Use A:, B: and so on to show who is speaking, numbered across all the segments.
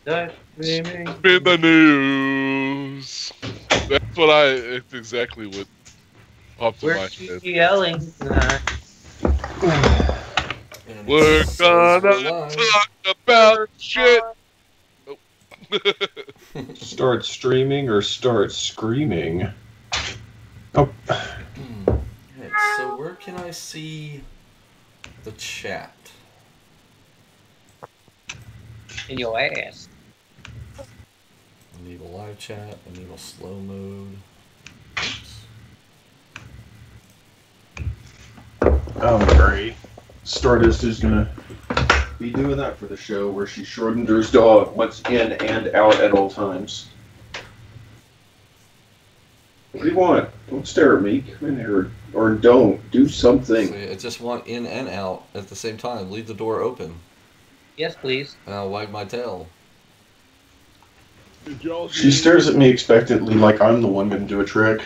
A: The streaming.
B: In the news. It's exactly what popped in
A: We're
B: my head.
A: yelling tonight.
C: And it
B: We're
C: says we're
B: gonna
C: live.
B: talk about shit. Oh.
D: Start streaming or start screaming? Oh,
C: Alright, so where can I see the chat?
A: In your ass.
C: Enable live chat, enable slow mode. Oops.
D: oh, great. Stardust is gonna be doing that for the show, where she Schrodinger's dog what's in and out at all times. What do you want? Don't stare at me. Come in here, or don't. Do something.
C: So I just want in and out at the same time. Leave the door open.
A: Yes, please.
C: And I'll wag my tail.
B: Did y'all
D: She stares at me expectantly, like I'm the one gonna do a trick.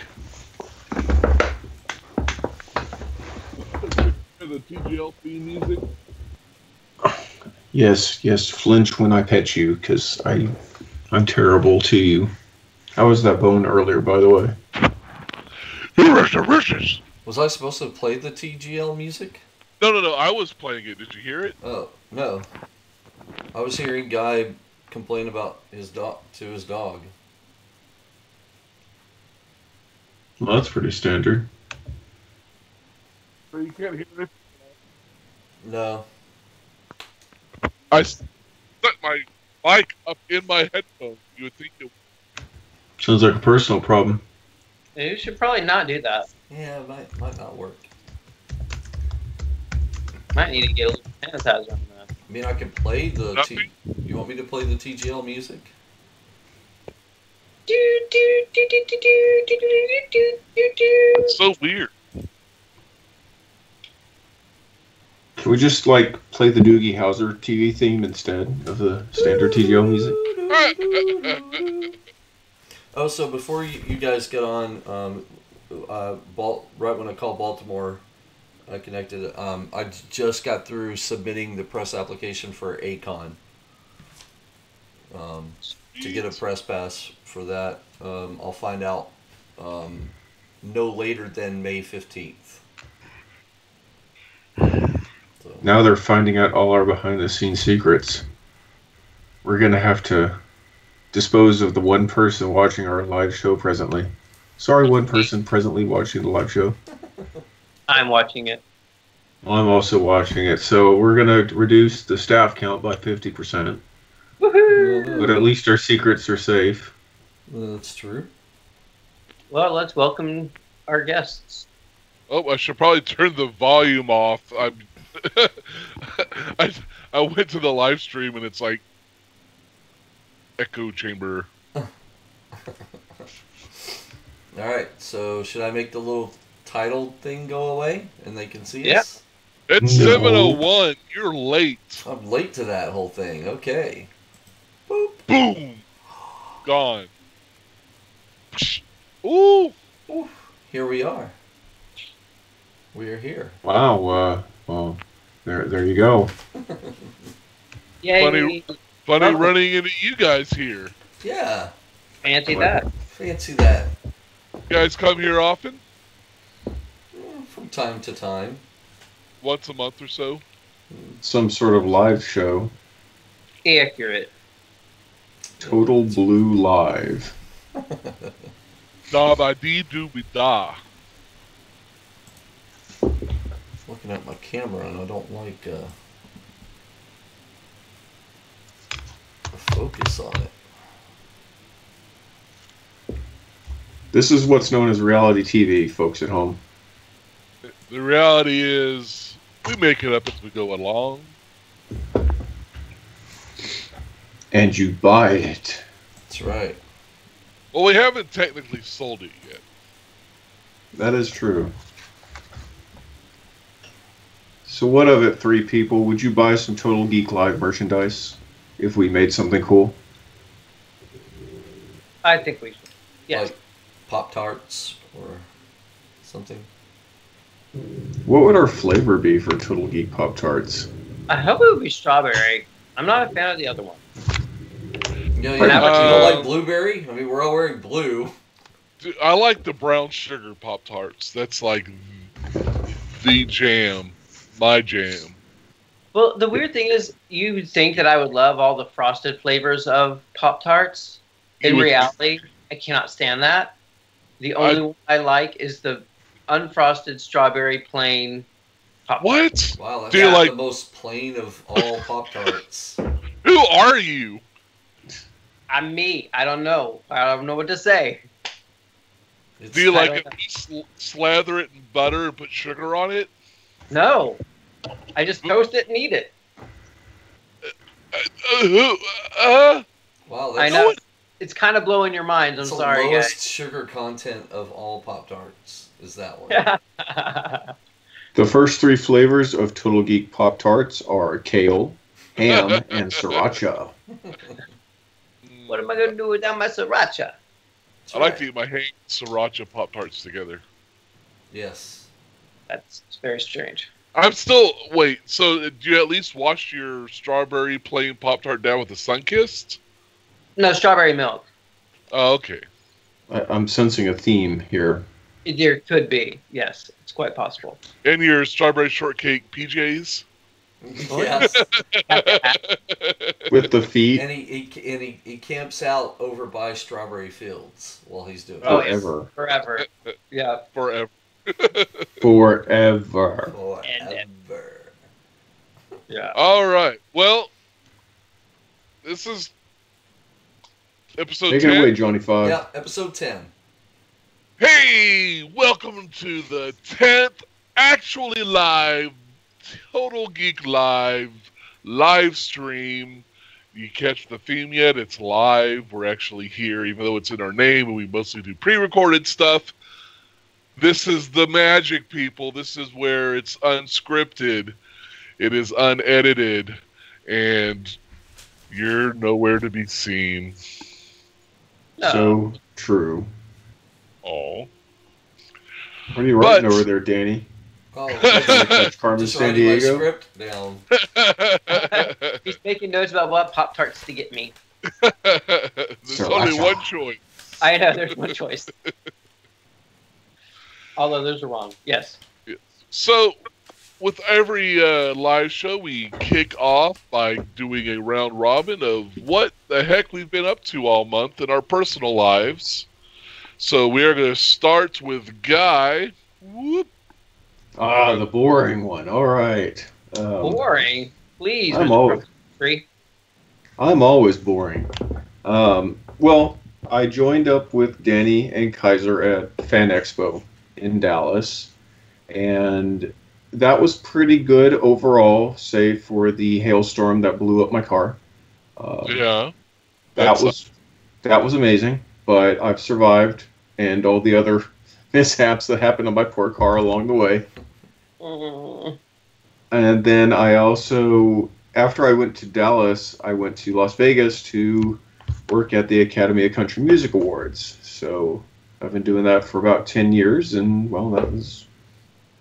B: the TGL theme music?
D: Yes, flinch when I pet you, because I'm terrible to you. How was that bone earlier, by the way?
C: Was I supposed to play the TGL music?
B: No. I was playing it. Did you hear it?
C: Oh, no. I was hearing Guy complain about his dog to his dog.
D: Well, that's pretty standard.
B: So you can't hear it?
C: No.
B: I stuck my mic up in my headphones. You would think it.
D: Sounds like a personal problem.
A: You should probably not do that.
C: Yeah, it might not work.
A: Might need to get a little sanitizer on that.
C: I mean, I can play the
B: Nothing?
C: You want me to play the TGL music?
B: It's so weird.
D: Can we just, like, play the Doogie Howser TV theme instead of the standard TGO music?
C: Oh, so before you guys get on, right when I called Baltimore, I connected. I just got through submitting the press application for ACON. To get a press pass for that, I'll find out no later than May 15th. So.
D: Now they're finding out all our behind-the-scenes secrets. We're gonna have to dispose of the one person watching our live show presently. Sorry, one person presently watching the live show.
A: I'm watching it.
D: I'm also watching it, so we're gonna reduce the staff count by 50%.
A: Woohoo!
D: But at least our secrets are safe.
C: That's true.
A: Well, let's welcome our guests.
B: Oh, I should probably turn the volume off. I went to the live stream and it's like echo chamber.
C: Alright, so should I make the little title thing go away and they can see
A: Yeah.
C: us?
B: It's
D: No.
B: 7:01. You're late.
C: I'm late to that whole thing. Okay. Boop.
B: Boom. Gone. Ooh.
C: Oof. Here we are. We are here.
D: Wow, well, there you go.
A: Yay!
B: Funny running into you guys here.
C: Yeah.
A: Fancy that.
C: Fancy that.
B: You guys come here often?
C: From time to time.
B: Once a month or so?
D: Some sort of live show.
A: Accurate.
D: Total Blue Live.
B: Da ba dee doo be da.
C: Looking at my camera and I don't like the focus on it.
D: This is what's known as reality TV, folks at home.
B: The reality is, we make it up as we go along.
D: And you buy it.
C: That's right.
B: Well, we haven't technically sold it yet.
D: That is true. So what of it, three people? Would you buy some Total Geek Live merchandise if we made something cool?
A: I think we should. Yes.
C: Like Pop-Tarts or something.
D: What would our flavor be for Total Geek Pop-Tarts?
A: I hope it would be strawberry. I'm not a fan of the other one.
C: You know,
A: And how about
C: you don't
B: you?
C: like blueberry? I mean, we're all wearing blue.
B: Dude, I like the brown sugar Pop Tarts. That's like the jam. My jam.
A: Well, the weird thing is, you would think that I would love all the frosted flavors of Pop Tarts.
B: You
A: In
B: would-
A: reality, I cannot stand that. The only one I like is the unfrosted strawberry plain Pop.
B: What?
C: Wow, that's
B: Do you like-
C: the most plain of all Pop Tarts.
B: Who are you?
A: I'm me. I don't know. I don't know what to say.
B: Do you
A: I
B: like
A: don't
B: it? Slather it in butter and put sugar on it?
A: No. I just toast it and eat it.
C: Wow,
A: I
C: that's
A: know. It's kind of blowing your minds. I'm
C: the
A: sorry,
C: lowest
A: guys.
C: sugar content of all Pop Tarts. Is that one?
D: The first 3 flavors of Total Geek Pop Tarts are kale, ham, and sriracha.
A: What am I going to do without my sriracha?
C: That's
B: I like
C: right.
B: to eat my ham sriracha Pop Tarts together.
C: Yes.
A: That's very strange.
B: I'm still wait. So do you at least wash your strawberry plain Pop Tart down with a Sunkist?
A: No, strawberry milk.
B: Oh, okay.
D: I'm sensing a theme here.
A: There could be. Yes, it's quite possible.
B: And your strawberry shortcake PJs.
A: Oh,
C: Yes.
D: With the feet
C: And he camps out over by strawberry fields while he's doing
A: Oh,
C: it.
A: yeah.
D: forever.
A: Forever. Yeah.
B: Forever.
D: Forever.
C: Forever.
A: Yeah.
B: All right. Well, this is episode
D: Take
B: 10.
D: it away, Johnny Five.
C: Yeah, episode 10.
B: Hey, welcome to the 10th actually live Total Geek live stream. You catch the theme yet? It's live. We're actually here, even though it's in our name, and we mostly do pre-recorded stuff. This is the magic, people. This is where it's unscripted. It is unedited, and you're nowhere to be seen.
A: No.
D: So true.
B: Oh.
D: What are you writing
B: But-
D: over there, Danny?
C: Oh,
D: Catch Carmen
C: just
D: San
C: writing my
D: Diego?
C: script down.
A: He's making notes about what Pop Tarts to get me.
B: There's only
D: Sriracha.
B: one choice.
A: I know there's one choice. All others are wrong. Yes.
B: So, with every live show, we kick off by doing a round robin of what the heck we've been up to all month in our personal lives. So we are going to start with Guy. Whoop.
D: Ah, the boring one. All right.
A: Boring. Please.
D: I'm
A: Mr.
D: always,
A: Free.
D: I'm always boring. Well, I joined up with Danny and Kaiser at Fan Expo in Dallas, and that was pretty good overall, save for the hailstorm that blew up my car.
B: Yeah.
D: That was amazing, but I've survived, and all the other mishaps that happened to my poor car along the way.
A: Mm.
D: And then I also, after I went to Dallas, I went to Las Vegas to work at the Academy of Country Music Awards. So I've been doing that for about 10 years, and, well, that was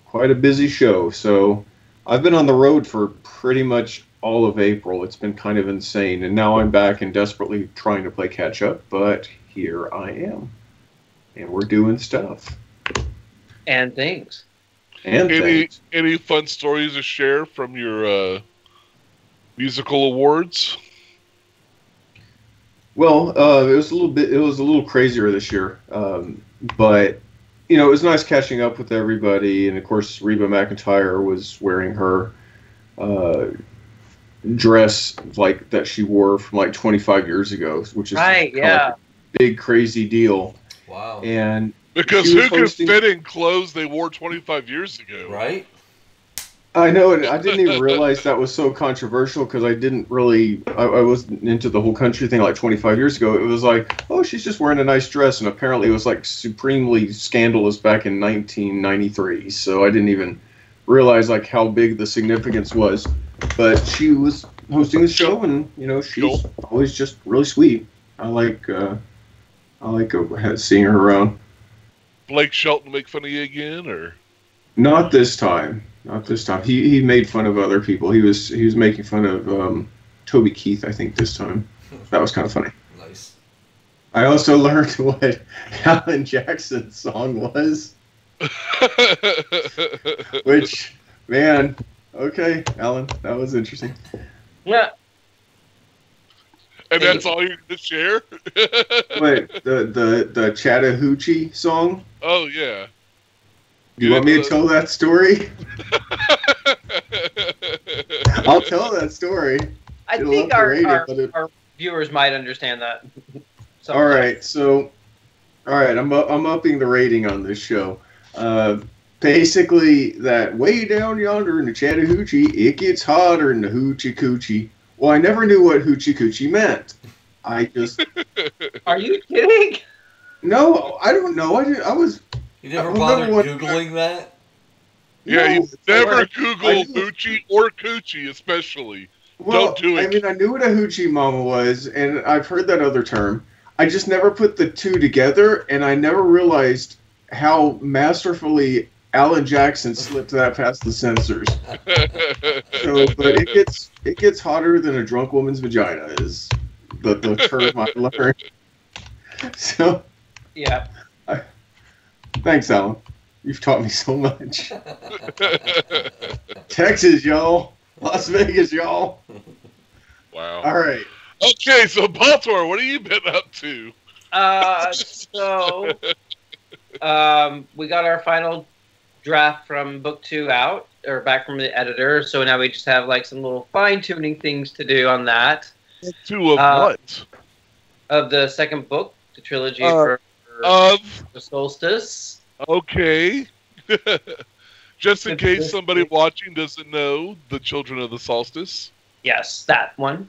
D: quite a busy show. So I've been on the road for pretty much all of April. It's been kind of insane. And now I'm back and desperately trying to play catch up, but here I am. And we're doing stuff.
A: And things.
D: And things.
B: Any fun stories to share from your musical awards?
D: Well, it was a little crazier this year, but it was nice catching up with everybody. And of course, Reba McEntire was wearing her dress like that she wore from like 25 years ago, which is
A: Right,
D: kinda
A: yeah.
D: like a big crazy deal.
C: Wow.
D: And
B: Because
D: She was
B: who can
D: hosting-
B: fit in clothes they wore 25 years ago?
C: Right?
D: I know, and I didn't even realize that was so controversial because I didn't really, I wasn't into the whole country thing like 25 years ago. It was like, oh, she's just wearing a nice dress, and apparently it was like supremely scandalous back in 1993. So I didn't even realize like how big the significance was. But she was hosting the show, and she's always just really sweet. I like seeing her around.
B: Blake Shelton make fun of you again, or?
D: Not this time. Not this time. He made fun of other people. He was making fun of Toby Keith, I think, this time. That was kind of funny. I also learned what Alan Jackson's song was, which, man, okay, Alan, that was interesting.
A: Yeah.
B: And that's all you're gonna share?
D: Wait, the Chattahoochee song?
B: Oh yeah.
D: You want me to tell that story? I'll tell that story.
A: I think our viewers might understand that.
D: All right, so, I'm upping the rating on this show. Basically, that way down yonder in the Chattahoochee, it gets hotter in the hoochie coochie. Well, I never knew what hoochie coochie meant. I just.
A: Are you kidding?
D: No, I don't know. I was.
C: You never bothered Googling that?
B: Yeah,
D: No,
B: you never Google hoochie or coochie, especially.
D: Well,
B: Don't do it.
D: I mean, I knew what a hoochie mama was, and I've heard that other term. I just never put the two together, and I never realized how masterfully Alan Jackson slipped that past the censors. So, but it gets hotter than a drunk woman's vagina is the term I learned. So,
A: yeah.
D: Thanks, Alan. You've taught me so much. Texas, y'all. Las Vegas, y'all.
B: Wow.
D: All right.
B: Okay, so Baltimore, what have you been up to?
A: We got our final draft from book 2 out, or back from the editor, so now we just have like some little fine-tuning things to do on that.
B: Book 2 of what?
A: Of the second book, the trilogy for the Solstice.
B: Okay. Just in case somebody watching doesn't know, the Children of the Solstice.
A: Yes, that one.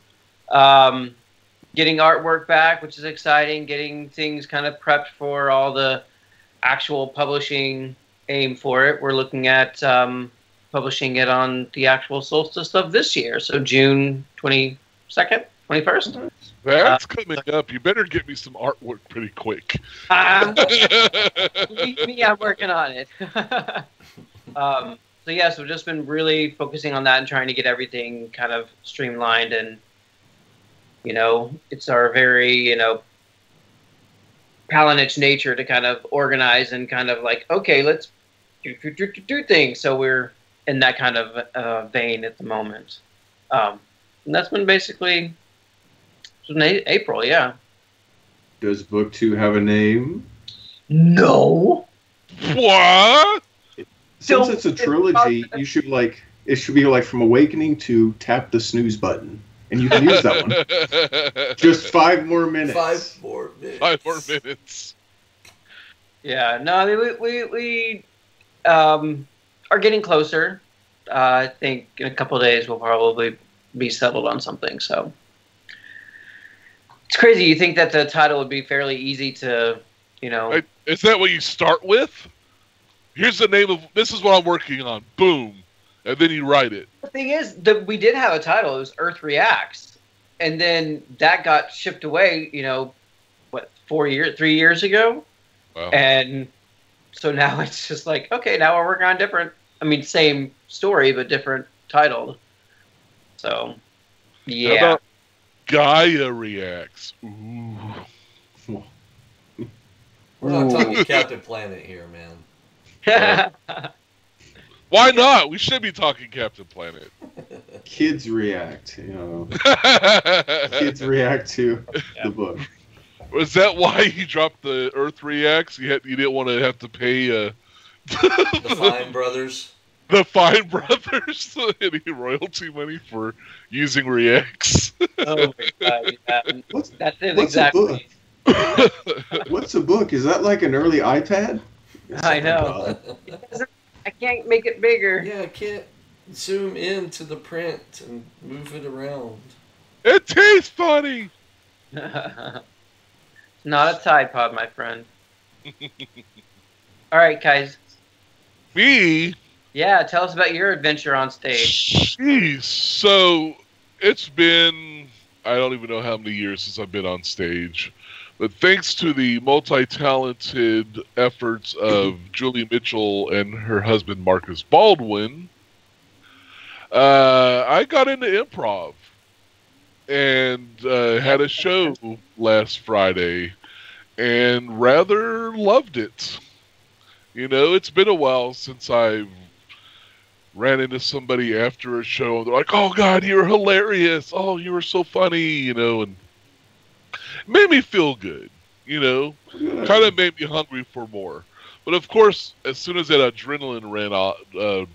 A: Getting artwork back, which is exciting. Getting things kind of prepped for all the actual publishing aim for it. We're looking at publishing it on the actual Solstice of this year, so June 22nd, 21st.
B: That's coming up. You better get me some artwork pretty quick.
A: Believe me, I'm working on it. So yeah, so we've just been really focusing on that and trying to get everything kind of streamlined, and it's our very Palinich nature to kind of organize and kind of like, okay, let's do things. So we're in that kind of vein at the moment, and that's been basically in April. Yeah.
D: Does book 2 have a name?
A: No.
B: What?
D: Since it's a trilogy, it should be like From Awakening to Tap the Snooze Button, and you can use that one. Just 5 more minutes.
C: 5 more minutes.
B: 5 more minutes.
A: Yeah, no, I mean, we are getting closer. I think in a couple of days we'll probably be settled on something. So it's crazy. You think that the title would be fairly easy to,
B: Is that what you start with? Here's the name of, this is what I'm working on. Boom. And then you write it.
A: The thing is, we did have a title. It was Earth Reacts. And then that got shipped away, 3 years ago?
B: Wow.
A: And so now it's just like, okay, now we're working on same story, but different title. So, yeah.
B: How about Gaia Reacts? Ooh.
C: We're not talking Captain Planet here, man.
B: Why not? We should be talking Captain Planet.
D: Kids react, Kids react to the book.
B: Was that why you dropped the Earth Reacts? You didn't want to have to pay
C: The Fine Brothers.
B: The Fine Brothers any royalty money for using Reacts.
A: Oh my god! Yeah.
D: What's
A: exactly.
D: A book? What's a book? Is that like an early iPad?
A: I know. I can't make it bigger.
C: Yeah, I can't zoom into the print and move it around.
B: It tastes funny.
A: Not a Tide Pod, my friend. All right, guys.
B: Me?
A: Yeah, tell us about your adventure on stage.
B: Jeez. So, it's been, I don't even know how many years since I've been on stage. But thanks to the multi-talented efforts of Julie Mitchell and her husband Marcus Baldwin, I got into improv and had a show last Friday. and rather loved it. It's been a while since I've ran into somebody after a show and they're like, "Oh God, you were hilarious! Oh, you were so funny!" And it made me feel good. Kind of made me hungry for more. But of course, as soon as that adrenaline ran out,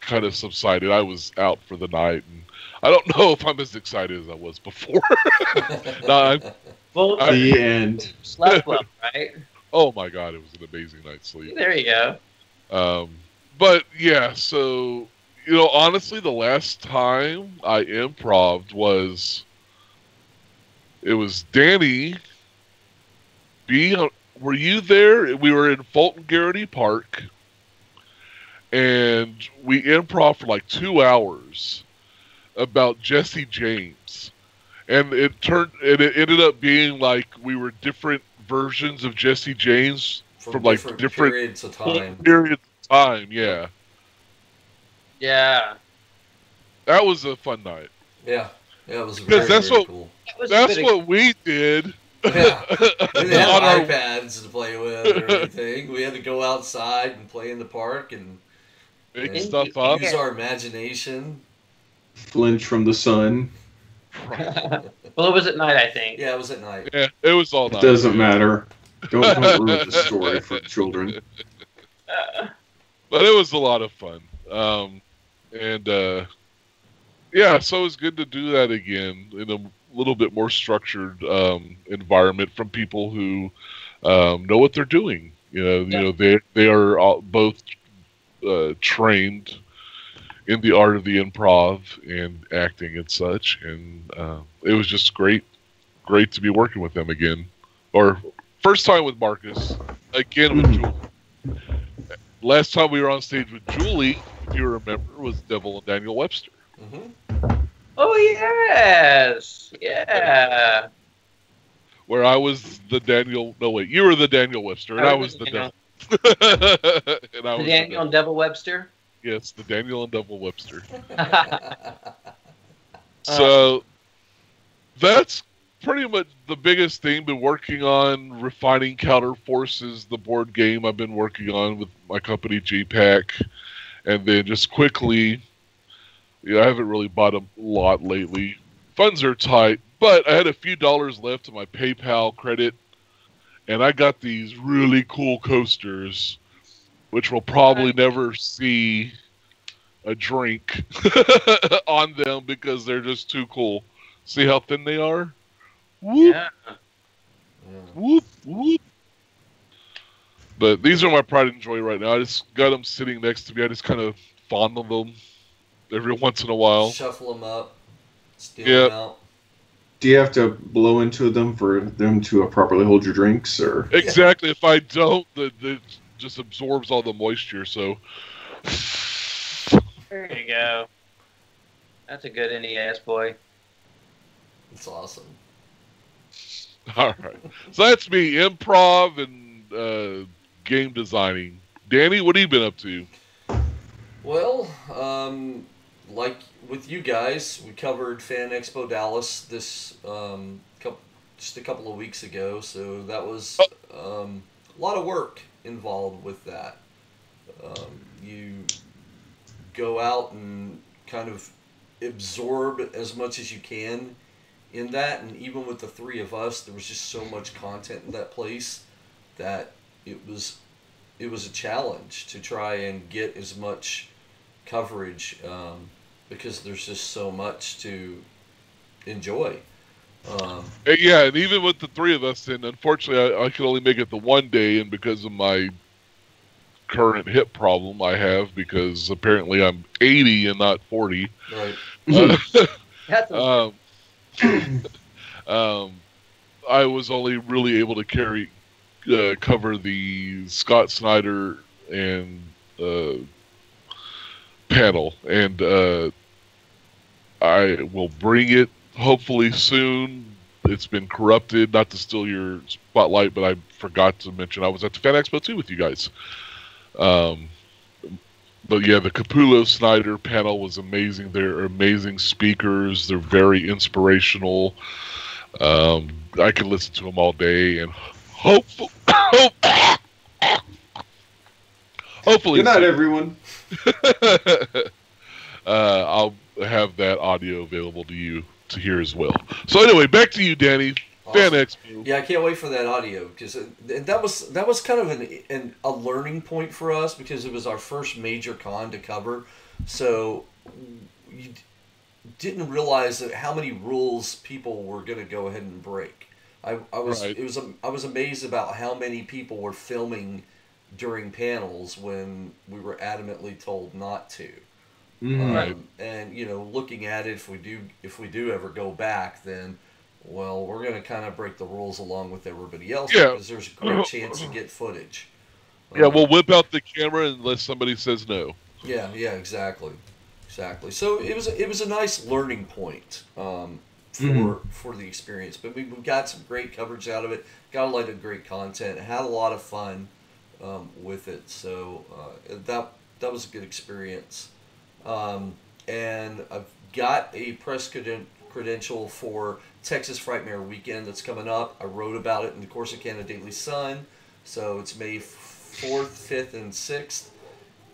B: kind of subsided, I was out for the night, and I don't know if I'm as excited as I was before. No,
A: Well,
D: The end.
A: slept well, right?
B: oh my God, it was an amazing night's sleep.
A: There you go.
B: But yeah, so honestly, the last time I improv'd was Danny. Were you there? We were in Fulton Garrity Park, and we improv for like 2 hours about Jesse James, and it ended up being like we were different versions of Jesse James from like different
C: periods of time.
B: Yeah,
A: Yeah.
B: that was a fun night.
C: Yeah, it was
B: Because
C: very,
B: that's
C: very
B: what-
C: cool.
B: That's what we did.
C: Yeah, we didn't have
B: On our-
C: iPads to play with or anything. We had to go outside and play in the park and
B: Make
C: Yeah.
B: stuff up.
C: use our imagination.
D: Flinch from the sun.
A: Well, it was at night, I think.
C: Yeah, it was at night.
B: Yeah, it was all
D: It
B: night.
D: doesn't matter. Don't ruin the story for children.
B: But it was a lot of fun. Yeah, so it was good to do that again in a little bit more structured environment from people who know what they're doing. They are all, both trained in the art of the improv and acting and such, and it was just great to be working with them again. Or first time with Marcus, again with Julie. Last time we were on stage with Julie, if you remember, was Devil and Daniel Webster.
C: Mm-hmm.
A: Oh, yes. Yeah.
B: Where I was the Daniel. No, wait, you were the Daniel Webster, and I was the Devil. And I was
A: The Daniel and Devil Webster?
B: Yes, the Daniel and Devil Webster.
A: Oh.
B: So that's pretty much the biggest thing. Been working on refining Counter Forces, the board game I've been working on with my company GPAC, and then just quickly, I haven't really bought a lot lately. Funds are tight, but I had a few dollars left in my PayPal credit, and I got these really cool coasters, which will probably never see a drink on them because they're just too cool. See how thin they are? Whoop,
A: Yeah.
B: whoop, whoop. But these are my pride and joy right now. I just got them sitting next to me. I just kind of fondle them every once in a while.
C: Shuffle them up, steal
B: Yep.
C: them out.
D: Do you have to blow into them for them to properly hold your drinks, or?
B: Exactly. If I don't, it just absorbs all the moisture. So
A: There you go. That's a good NES boy.
C: It's awesome.
B: all right. So that's me, improv and game designing. Danny, what have you been up to?
C: Well, like with you guys, we covered Fan Expo Dallas this just a couple of weeks ago, so that was a lot of work involved with that. You go out and kind of absorb as much as you can in that, and even with the three of us, there was just so much content in that place that it was a challenge to try and get as much coverage because there's just so much to enjoy.
B: Yeah, and even with the three of us, and unfortunately I could only make it the one day, and because of my current hip problem I have, because apparently I'm 80 and not 40.
C: Right.
A: That's a,
B: I was only really able to cover the Scott Snyder and panel, and I will bring it hopefully soon. It's been corrupted. Not to steal your spotlight, but I forgot to mention I was at the Fan Expo 2 with you guys. But yeah, the Capullo Snyder panel was amazing. They're amazing speakers. They're very inspirational. I could listen to them all day, and Hopeful, hopefully
D: Good night,
B: soon.
D: everyone.
B: I'll have that audio available to you to hear as well. So anyway, back to you, Danny. Fan
C: Awesome.
B: Expo.
C: Yeah, I can't wait for that audio because that was kind of a learning point for us because it was our first major con to cover. So you didn't realize that how many rules people were going to go ahead and break. I was
B: Right.
C: I was amazed about how many people were filming during panels when we were adamantly told not to.
B: Right.
C: And looking at it, if we do ever go back, then well, we're going to kind of break the rules along with everybody else
B: Yeah.
C: because there's a great chance to get footage.
B: Yeah, we'll whip out the camera unless somebody says no.
C: Yeah, exactly. So it was a nice learning point for the experience. But we got some great coverage out of it. Got a lot of great content. Had a lot of fun with it. So that was a good experience. And I've got a press credential for Texas Frightmare Weekend that's coming up. I wrote about it in the Corsicana Daily Sun. So it's May 4th, 5th, and 6th.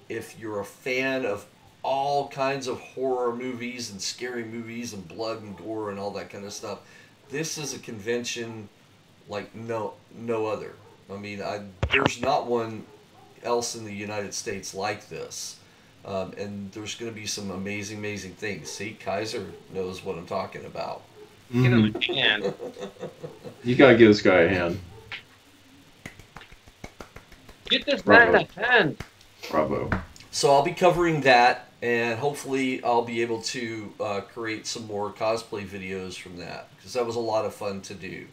C: If you're a fan of all kinds of horror movies and scary movies and blood and gore and all that kind of stuff, this is a convention like no other. I mean, there's not one else in the United States like this. And there's going to be some amazing things. See, Kaiser knows what I'm talking about.
A: Give him a hand.
D: You gotta give this guy a hand.
A: Get this
D: Bravo.
A: man a hand.
D: Bravo.
C: So I'll be covering that, and hopefully I'll be able to create some more cosplay videos from that because that was a lot of fun to do.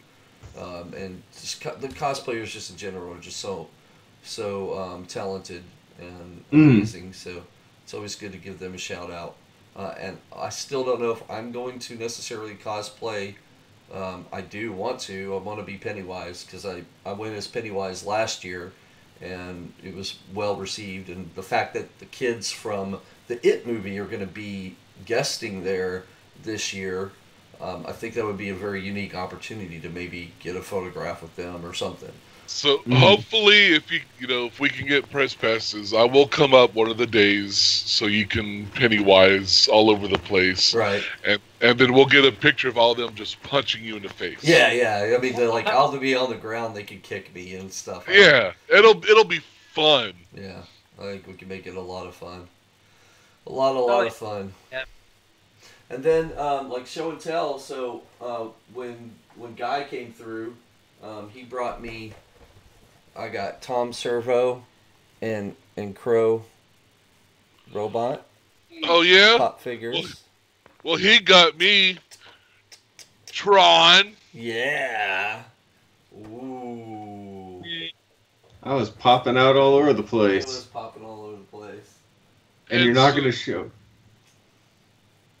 C: And just the cosplayers, just in general, are just so talented and amazing. So it's always good to give them a shout out. And I still don't know if I'm going to necessarily cosplay. I do want to. I want to be Pennywise because I went as Pennywise last year, and it was well received. And the fact that the kids from the It movie are going to be guesting there this year, I think that would be a very unique opportunity to maybe get a photograph with them or something.
B: So hopefully, if we can get press passes, I will come up one of the days so you can Pennywise all over the place,
C: Right.
B: And then we'll get a picture of all of them just punching you in the face.
C: Yeah. I mean, I'll be on the ground. They can kick me and stuff.
B: Yeah, it'll be fun.
C: Yeah, I think we can make it a lot of fun. A lot of fun.
A: Yeah.
C: And then like show and tell. So when Guy came through, he brought me. I got Tom Servo and Crow Robot
B: Oh yeah.
C: pop figures.
B: Well, he got me Tron.
C: Yeah. Ooh.
D: I was popping out all over the
C: It was
D: place.
C: popping all over the place.
D: And you're not gonna show.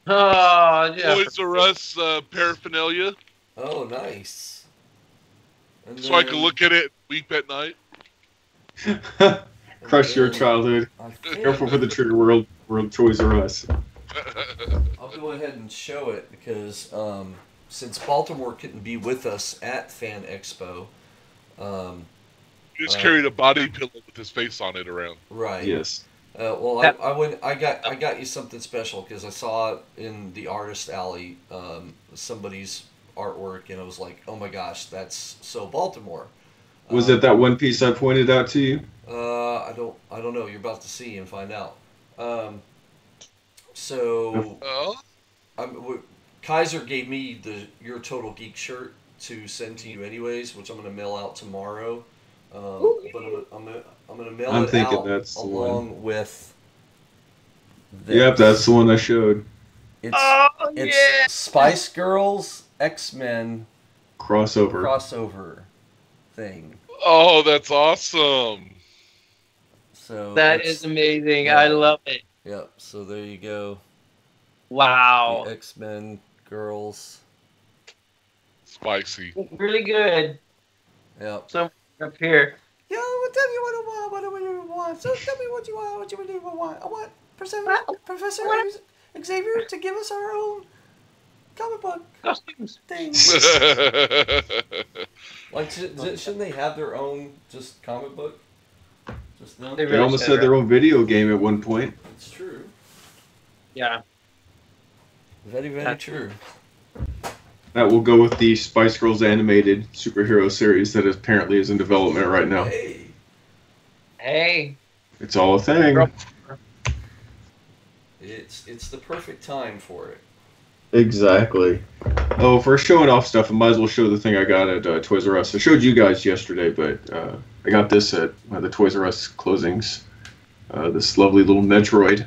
A: Oh, yeah.
B: Toys R Us paraphernalia,
C: Oh, nice. And
B: so I
C: then
B: can look at it, weep at night.
D: Crush your childhood.
C: I think
D: Careful for the trigger world Toys R Us.
C: I'll go ahead and show it because since Baltimore couldn't be with us at Fan Expo,
B: He just carried a body pillow with his face on it around.
C: right?
D: Yes.
C: Well, I got you something special because I saw it in the artist alley, somebody's artwork, and I was like, oh my gosh, that's so Baltimore.
D: Was it that one piece I pointed out to you?
C: I don't know. You're about to see and find out. So Kaiser gave me your Total Geek shirt to send to you anyways, which I'm gonna mail out tomorrow. But I'm gonna mail
D: I'm
C: it
D: thinking
C: out
D: that's the
C: along with. This.
D: Yep, that's the one I showed.
C: It's Spice Girls X-Men
D: Crossover.
C: crossover thing.
B: Oh, that's awesome.
C: So
A: That is amazing.
C: yeah.
A: I love it.
C: Yep. So there you go.
A: Wow.
C: The X-Men girls.
B: Spicy.
A: Really good.
C: Yep.
A: So up here.
C: Yo, tell me what I want. What do you want? So tell me what you want. What you really want. I want Professor Xavier to give us our own comic book
A: Costumes.
C: thing. Like, shouldn't they have their own just comic book? Just them?
A: They
D: They
A: really
D: almost
A: should,
D: had their own video game at one point.
C: It's true.
A: Yeah.
C: Very, very true.
D: That will go with the Spice Girls animated superhero series that apparently is in development right now.
A: Hey.
D: It's all a thing.
C: It's the perfect time for it.
D: Exactly. Oh, for showing off stuff, I might as well show the thing I got at Toys R Us. I showed you guys yesterday, but I got this at one of the Toys R Us closings. This lovely little Metroid.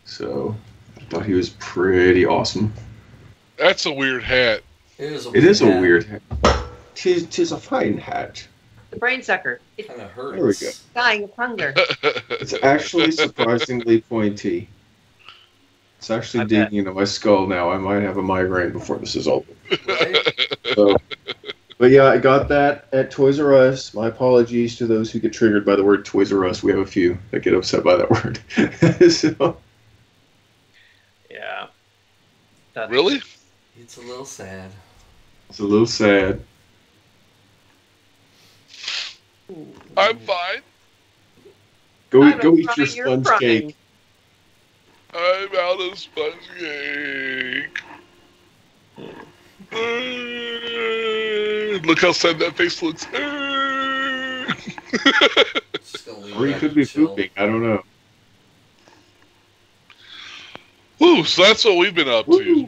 D: So, I thought he was pretty awesome.
B: That's a weird hat.
C: It is a
D: weird hat. Tis a fine hat.
A: The brain sucker. It
C: kind of hurts.
D: There we go.
A: dying of hunger.
D: It's actually surprisingly pointy. It's actually digging into my skull now. I might have a migraine before this is over.
C: Right?
D: So, but yeah, I got that at Toys R Us. My apologies to those who get triggered by the word Toys R Us. We have a few that get upset by that word. So,
A: Yeah.
B: Really?
C: It's a little sad.
D: it's a little sad.
B: I'm fine.
D: Go
A: I'm
D: eat your
A: crying, you're
D: sponge
A: crying.
D: cake.
B: I'm out of sponge cake. Look how sad that face looks.
C: Just gonna leave
D: Or you
C: that
D: could be
C: chill.
D: pooping. I don't know.
B: Woo, so that's what we've been up to.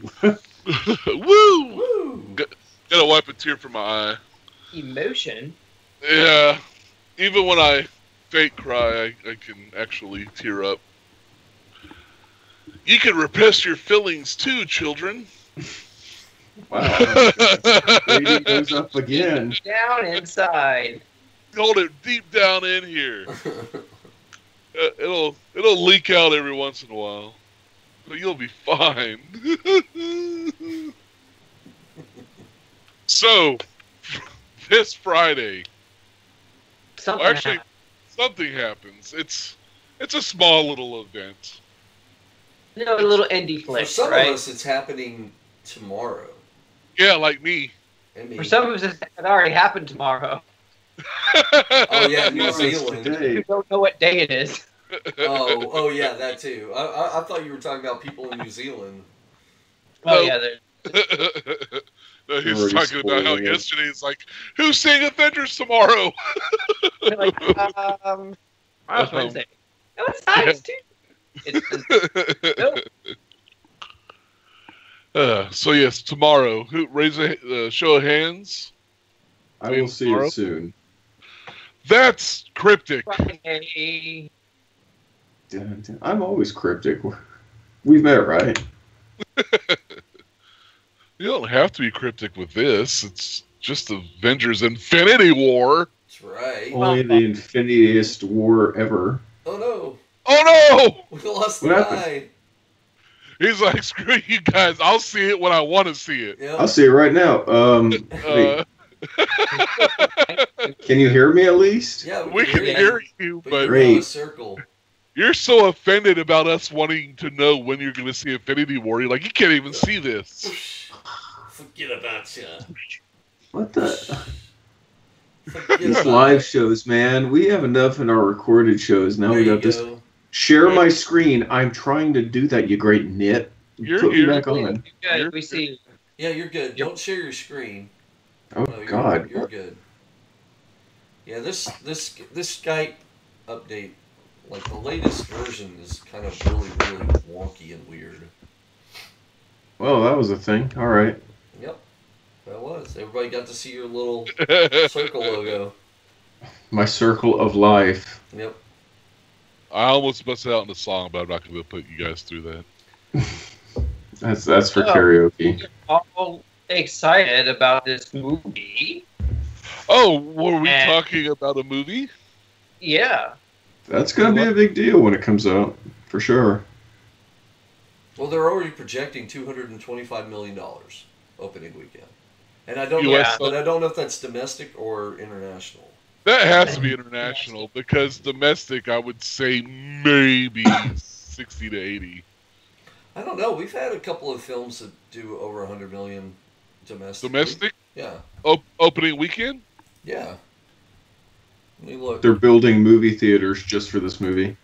B: Woo!
C: Woo!
B: Gotta wipe a tear from my eye.
A: Emotion.
B: Yeah. Even when I fake cry, I can actually tear up. You can repress your feelings too, children.
D: Wow. Rating goes up again.
A: Down inside.
B: Hold it deep down in here. It'll leak out every once in a while. But you'll be fine. So, this Friday,
A: Something
B: actually,
A: happened.
B: something happens. It's a small little event.
A: You know, a little indie
C: For
A: flick,
C: some
A: right?
C: of us, it's happening tomorrow.
B: Yeah, like me.
C: And me.
A: For some of us, it already happened tomorrow.
C: Oh yeah, New
D: Yes,
C: Zealand.
D: today.
A: You don't know what day it is.
C: Oh yeah, that too. I thought you were talking about people in New Zealand.
A: Oh,
B: Well-
A: yeah. There.
B: No, he's
D: Already
B: talking about how
D: spoiling it.
B: yesterday he's like, who's seeing Avengers tomorrow?
A: They're like, oh, it's Wednesday. No, it's not. It's Tuesday.
B: So yes, tomorrow. Who raise a show of hands?
D: I will see
B: Tomorrow?
D: it soon.
B: That's cryptic.
A: Friday.
D: I'm always cryptic. We've met, right?
B: You don't have to be cryptic with this. It's just Avengers Infinity War.
C: That's right.
D: Only the infinitiest war ever.
C: Oh no,
B: Oh
C: we lost the
D: What happened?
C: guy.
B: no! He's like, screw you guys. I'll see it when I want to see it.
C: Yep.
D: I'll see it right now. Wait, can you hear me at least?
C: Yeah,
B: we can
C: you.
B: hear you,
C: But
B: but
C: you're
D: Great.
C: in a circle.
B: you're so offended about us wanting to know when you're going to see Infinity War. You're like, you can't even see this.
C: Forget about you.
D: What the?
C: Forget
D: These
C: about
D: live
C: it.
D: shows, man. We have enough in our recorded shows. Now
C: There
D: we
C: you
D: got this.
C: go.
D: Share my screen. I'm trying to do that, you great nit.
B: You're
D: Put me
B: here.
D: back on.
A: Good. We see.
C: Yeah, you're good. Don't share your screen.
D: Oh,
C: No,
D: God.
C: you're good. Yeah, this Skype update, like the latest version, is kind of really wonky and weird.
D: Well, that was a thing. All right.
C: Yep, that was. Everybody got to see your little circle logo.
D: My circle of life.
C: Yep.
B: I almost busted out in the song, but I'm not going to put you guys through that.
D: That's for
A: Oh.
D: karaoke.
A: All excited about this movie.
B: Oh, were we
A: And-
B: talking about a movie?
A: Yeah.
D: That's gonna be a big deal when it comes out, for sure.
C: Well, they're already projecting $225 million opening weekend, and I don't
B: US
C: know, but I don't know if that's domestic or international.
B: That has to be international because domestic, I would say maybe 60 to 80.
C: I don't know. We've had a couple of films that do over 100 million domestic.
B: Domestic?
C: Yeah.
B: Opening weekend?
C: Yeah. Let me look.
D: They're building movie theaters just for this movie.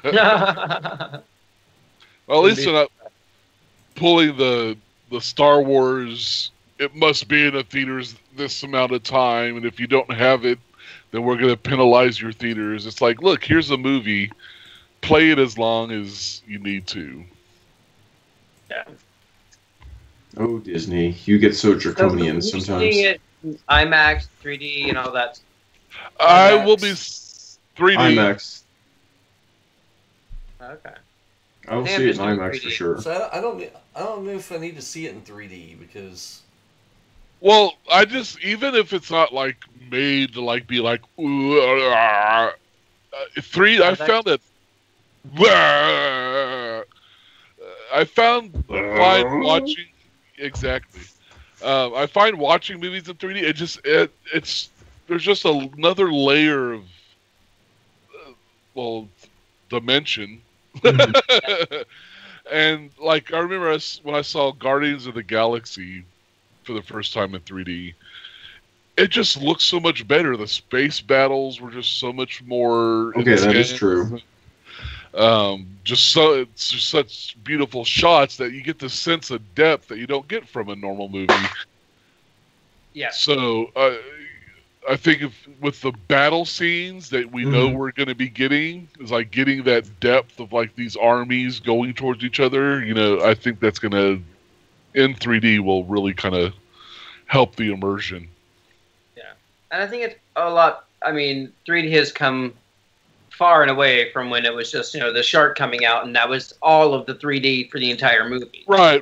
B: Well, at
A: Wouldn't
B: least
A: be-
B: they're not pulling the Star Wars. It must be in the theaters this amount of time, and if you don't have it, then we're going to penalize your theaters. It's like, look, here's a movie. Play it as long as you need to.
A: yeah.
D: Oh, Disney, you get so
A: So
D: draconian
A: you're
D: sometimes.
A: seeing it in IMAX, 3D, and all that.
B: I will be
C: IMAX.
B: 3D.
D: IMAX.
A: Okay.
D: I will
A: I think
D: see
A: I'm
D: it in
A: just doing
D: IMAX for
A: 3D.
D: sure.
C: So I don't know if I need to see it in 3D because
B: Well, I just, even if it's not like made to like be like ooh, three. I found that. I found fine watching exactly. I find watching movies in 3D. It's there's just another layer of well dimension.
D: Mhm.
B: And like I remember when I saw Guardians of the Galaxy for the first time in 3D, it just looks so much better. The space battles were just so much more
D: Okay, that is
B: intense.
D: true.
B: It's just such beautiful shots that you get the sense of depth that you don't get from a normal movie.
A: Yeah.
B: So I think with the battle scenes that we know we're going to be getting is like getting that depth of like these armies going towards each other. You know, I think that's going to in 3D will really kind of help the immersion.
A: Yeah. And I think it's a lot. I mean, 3D has come far and away from when it was just, the shark coming out, and that was all of the 3D for the entire movie.
B: Right.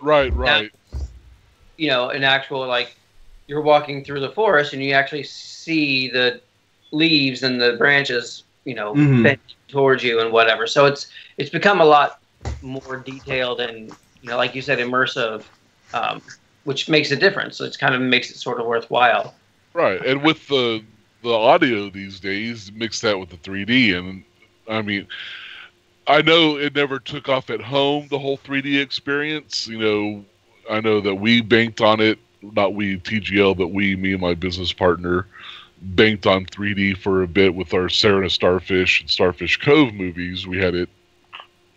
A: An actual, like, you're walking through the forest and you actually see the leaves and the branches, bent towards you and whatever. So it's become a lot more detailed and, like you said, immersive, which makes a difference. So it kind of makes it sort of worthwhile.
B: Right. And with the audio these days, mix that with the 3D, and I mean, I know it never took off at home, the whole 3D experience. I know that we banked on it, not we, TGL, but me and my business partner, banked on 3D for a bit with our Sarah and Starfish and Starfish Cove movies. We had it,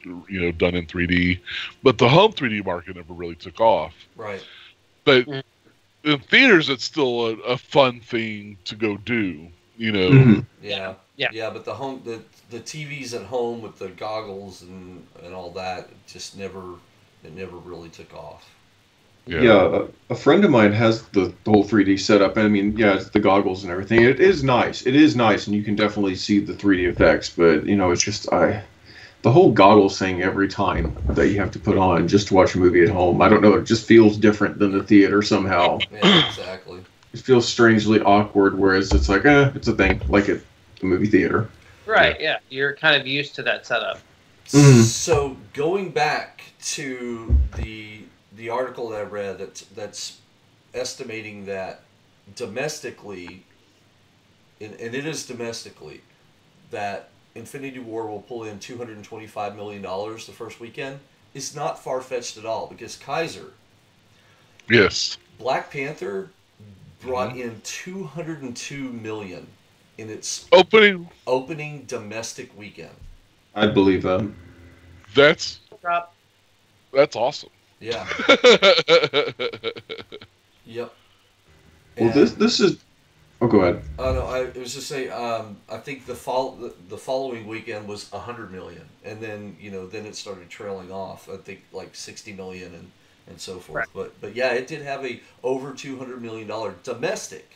B: done in 3D, but the home 3D market never really took off.
C: right.
B: But in theaters, it's still a fun thing to go do.
C: Yeah.
A: Yeah.
C: But the TVs at home with the goggles and all that it never really took off.
D: Yeah, a friend of mine has the whole 3D setup. I mean, yeah, it's the goggles and everything. It is nice. It is nice, and you can definitely see the 3D effects. But it's just the whole goggles thing every time that you have to put on just to watch a movie at home. I don't know. It just feels different than the theater somehow.
C: Yeah, exactly.
D: It feels strangely awkward, whereas it's like, it's a thing, like at the movie theater.
A: Right, yeah. You're kind of used to that setup.
C: So going back to the article that I read that's estimating that domestically, and it is domestically, that Infinity War will pull in $225 million the first weekend is not far-fetched at all because Kaiser,
B: Yes.
C: Black Panther brought in $202 million in its opening domestic weekend.
D: I believe that.
B: That's awesome.
C: Yeah. Yep.
D: Well, this is. Oh, go ahead.
C: No, I was just saying. I think the following weekend was $100 million, and then then it started trailing off. I think like $60 million and so forth.
A: Right.
C: But yeah, it did have a over $200 million domestic.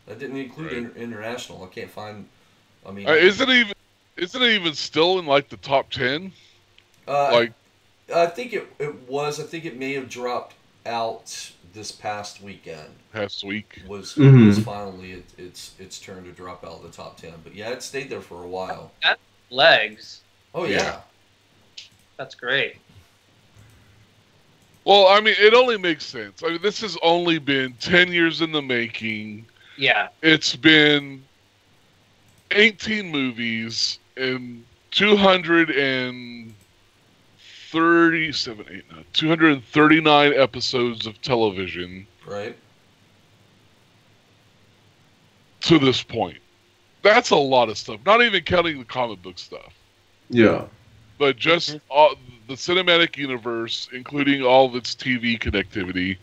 C: That didn't include international. I can't find. I mean,
B: isn't it even still in like the top 10?
C: I think it was. I think it may have dropped out this past weekend.
B: Past week
C: was finally its turn to drop out of the top 10. But yeah, it stayed there for a while.
A: That's legs.
C: Oh yeah.
A: That's great.
B: Well, I mean, it only makes sense. I mean, this has only been 10 years in the making.
A: Yeah.
B: It's been 18 movies and 239 episodes of television.
C: Right.
B: to this point. That's a lot of stuff. Not even counting the comic book stuff.
D: Yeah.
B: But just all, the cinematic universe, including all of its TV connectivity.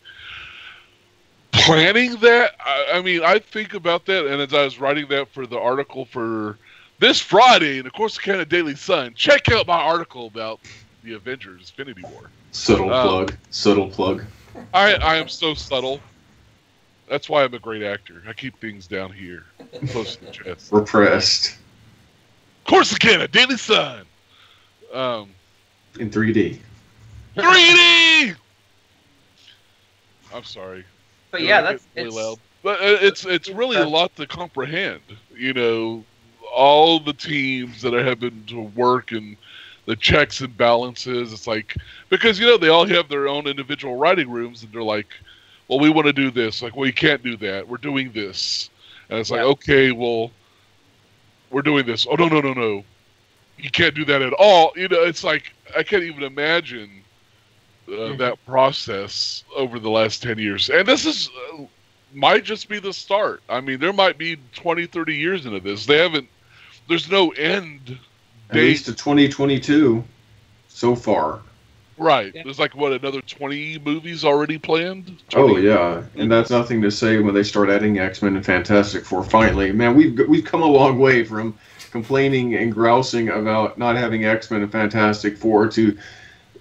B: Planning that, I mean, I think about that, and as I was writing that for the article for this Friday, and of course, the Canada Daily Sun, check out my article about the Avengers Infinity War.
D: Subtle plug. Subtle plug.
B: I am so subtle. That's why I'm a great actor. I keep things down here, close to the chest.
D: Repressed.
B: Of course, the Canada Daily Sun.
D: In 3D.
B: 3D! I'm sorry.
A: But yeah, that's
B: really loud. But it's really a lot to comprehend. You know, all the teams that are having to work and the checks and balances. It's like, because, you know, they all have their own individual writing rooms, and they're like, well, we want to do this. Like, well, you can't do that. We're doing this. And it's like, okay, well, we're doing this. Oh, no. You can't do that at all. You know, it's like, I can't even imagine that process over the last 10 years. And this is might just be the start. I mean, there might be 20, 30 years into this. There's no end date.
D: At least to 2022 so far.
B: Right. Yeah. There's like, what, another 20 movies already planned? 20?
D: Oh, yeah. And that's nothing to say when they start adding X-Men and Fantastic Four. Finally, man, we've come a long way from complaining and grousing about not having X-Men and Fantastic Four to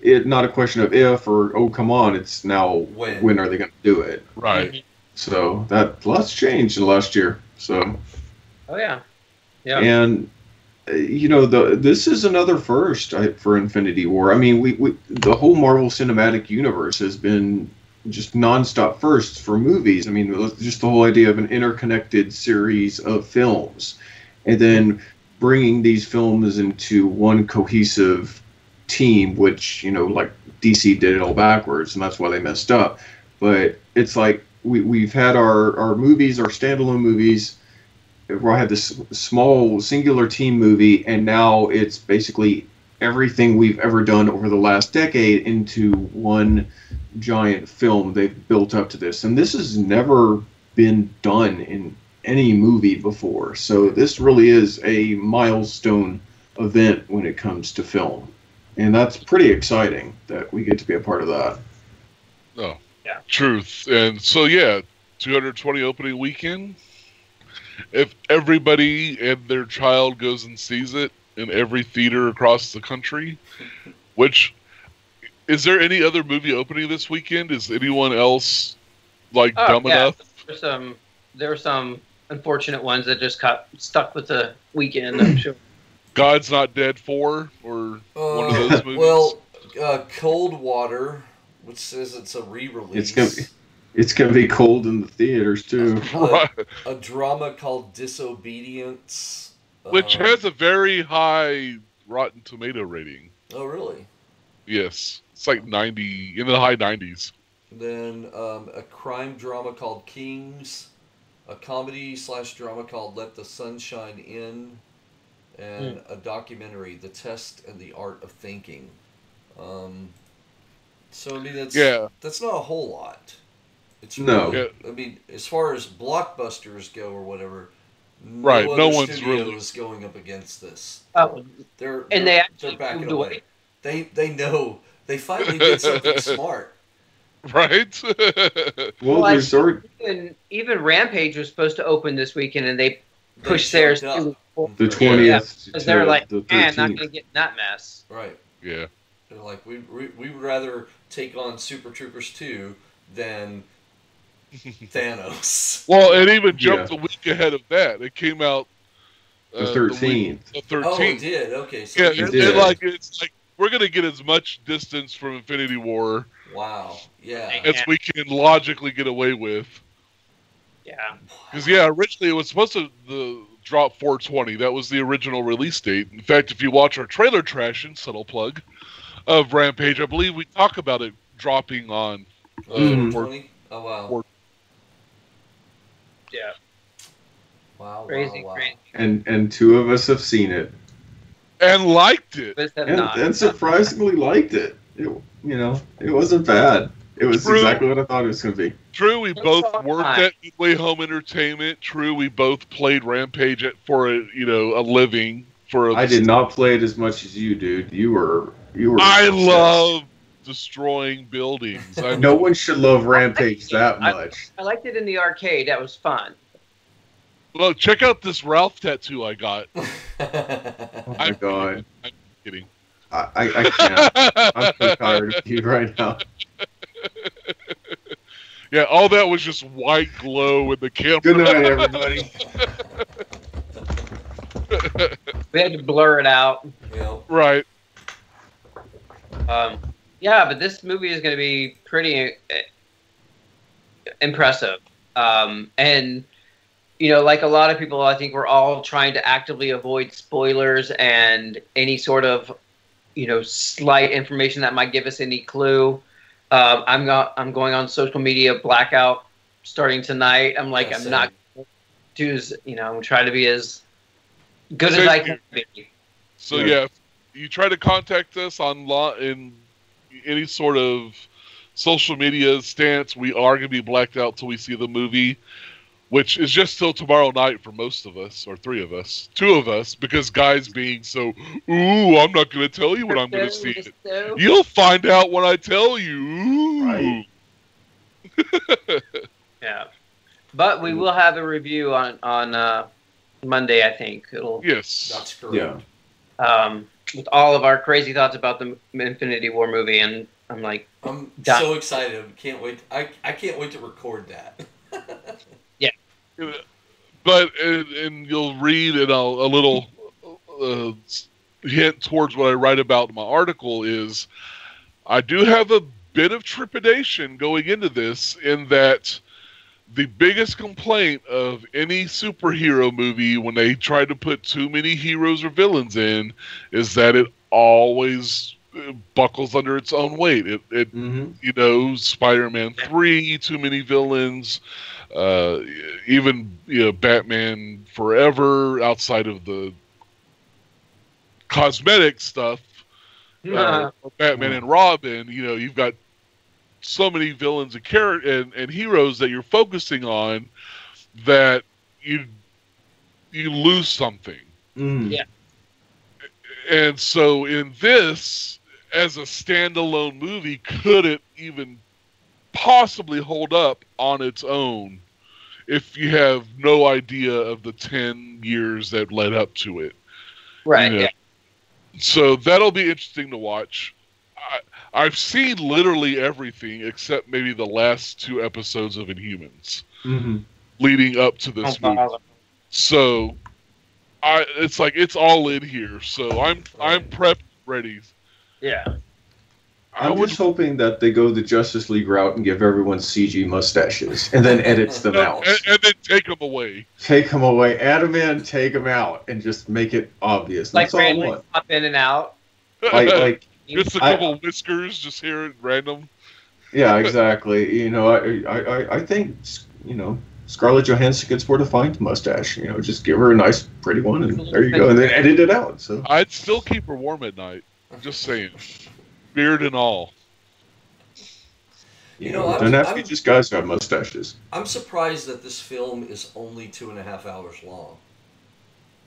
D: it not a question of if or, oh, come on, it's now when are they going to do it?
B: Right.
D: So that lots changed in the last year. So.
A: Oh, yeah.
D: Yeah. And, you know, this is another first for Infinity War. I mean, we the whole Marvel Cinematic Universe has been just nonstop firsts for movies. I mean, just the whole idea of an interconnected series of films, and then bringing these films into one cohesive team, which, you know, like DC did it all backwards, and that's why they messed up. But it's like we've had our movies, our standalone movies, where I had this small singular team movie, and now it's basically everything we've ever done over the last decade into one giant film. They've built up to this, and this has never been done in any movie before. So this really is a milestone event when it comes to film, and that's pretty exciting that we get to be a part of that.
B: Oh, yeah, truth. And so, yeah, 220 opening weekend. If everybody and their child goes and sees it in every theater across the country, which, is there any other movie opening this weekend? Is anyone else dumb enough?
A: There were some unfortunate ones that just got stuck with the weekend, I'm sure.
B: God's Not Dead 4 or one of those movies?
C: Well, Cold Water, which says it's a re-release.
D: It's going to be cold in the theaters, too.
C: A drama called Disobedience.
B: Which has a very high Rotten Tomato rating.
C: Oh, really?
B: Yes. It's like 90, in the high 90s.
C: Then a crime drama called Kings. A comedy/drama called Let the Sunshine In. And a documentary, The Test and the Art of Thinking. So, I mean, that's not a whole lot. It's really, I mean, as far as blockbusters go or whatever, no one's really going up against this. They're backing away. They know. They finally did something smart.
B: Right?
A: Well, even Rampage was supposed to open this weekend, and they pushed theirs to
D: the 20th.
A: Because they're like, man, not going to get in that mess.
C: Right.
B: Yeah.
C: They're like, we would rather take on Super Troopers 2 than Thanos.
B: Well, it even jumped a week ahead of that. It came out
D: the 13th.
B: The 13th.
C: Oh, it did. Okay, so
B: it's like we're gonna get as much distance from Infinity War.
C: Wow. Yeah.
B: As we can logically get away with.
A: Yeah.
B: Because originally it was supposed to drop 4/20. That was the original release date. In fact, if you watch our trailer trashing, subtle plug, of Rampage, I believe we talk about it dropping on
C: 4/20. Oh wow.
A: Yeah.
C: Wow.
A: Crazy.
D: And two of us have seen it.
B: And liked it.
D: And surprisingly liked it. It wasn't bad. It was
B: True.
D: exactly what I thought it was going to be.
B: True, we
A: It's
B: both
A: all
B: worked
A: fine.
B: at Midway Home Entertainment. True, we both played Rampage for a living.
D: I did not play it as much as you, dude. You were.
B: I
D: obsessed.
B: love destroying buildings. I
D: No
B: mean,
D: one should love Rampage that
A: I-
D: much.
A: I liked it in the arcade. That was fun.
B: look, check out this Ralph tattoo I got.
D: Oh my god.
B: I'm kidding.
D: I can't. I'm so tired of you right now.
B: Yeah, all that was just white glow with the camera.
D: Good night, everybody.
A: We had to blur it out.
C: Yeah.
B: Right.
A: Yeah, but this movie is going to be pretty impressive. And, like a lot of people, I think we're all trying to actively avoid spoilers and any sort of, slight information that might give us any clue. I'm going on social media blackout starting tonight. I'm like,
C: Yeah,
A: I'm
C: same.
A: not I'm trying to be as good as
B: Same
A: I
B: here.
A: can be.
B: So
D: Yeah.
B: yeah, if you try to contact us in any sort of social media stance, we are going to be blacked out till we see the movie, which is just till tomorrow night for most of us, or three of us, two of us, because guys being so, ooh, I'm not going to tell you when I'm going to see it. You'll find out when I tell you. Ooh.
D: Right.
A: Yeah, but we will have a review on Monday. I think it'll
C: That's
B: Yes.
C: correct.
D: Yeah.
A: with all of our crazy thoughts about the Infinity War movie, and I'm like,
C: I'm
A: Done.
C: so excited. Can't wait. I can't wait to record that.
B: But and you'll read in a little hint towards what I write about in my article is I do have a bit of trepidation going into this, in that the biggest complaint of any superhero movie when they try to put too many heroes or villains in is that it always buckles under its own weight. It
D: Mm-hmm.
B: Spider-Man 3, too many villains. Even Batman Forever, outside of the cosmetic stuff, Batman and Robin. You've got so many villains and heroes that you're focusing on that you lose something.
D: Mm.
A: Yeah.
B: And so in this, as a standalone movie, could it even possibly hold up on its own if you have no idea of the 10 years that led up to it?
A: right,
B: Yeah.
A: yeah.
B: So that'll be interesting to watch. I've seen literally everything except maybe the last 2 episodes of Inhumans
D: Mm-hmm.
B: leading up to this
A: Don't
B: movie.
A: bother.
B: So it's all in here. So I'm prepped, ready.
A: Yeah.
B: I
D: I'm
B: would
D: just hoping that they go the Justice League route and give everyone CG mustaches and then edits them out.
B: and then take them away.
D: Take them away. Add them in, take them out, and just make it obvious.
A: Like
D: That's all I
A: randomly
D: want.
A: pop in and out.
D: Like,
B: Just a couple of whiskers, just here at random.
D: yeah, exactly. I think, Scarlett Johansson could sport a fine mustache. Just give her a nice, pretty one, and there you go. And then edit it out. So
B: I'd still keep her warm at night. I'm just saying, beard and all.
D: don't have to be just guys who have mustaches.
C: I'm surprised that this film is only 2.5 hours long.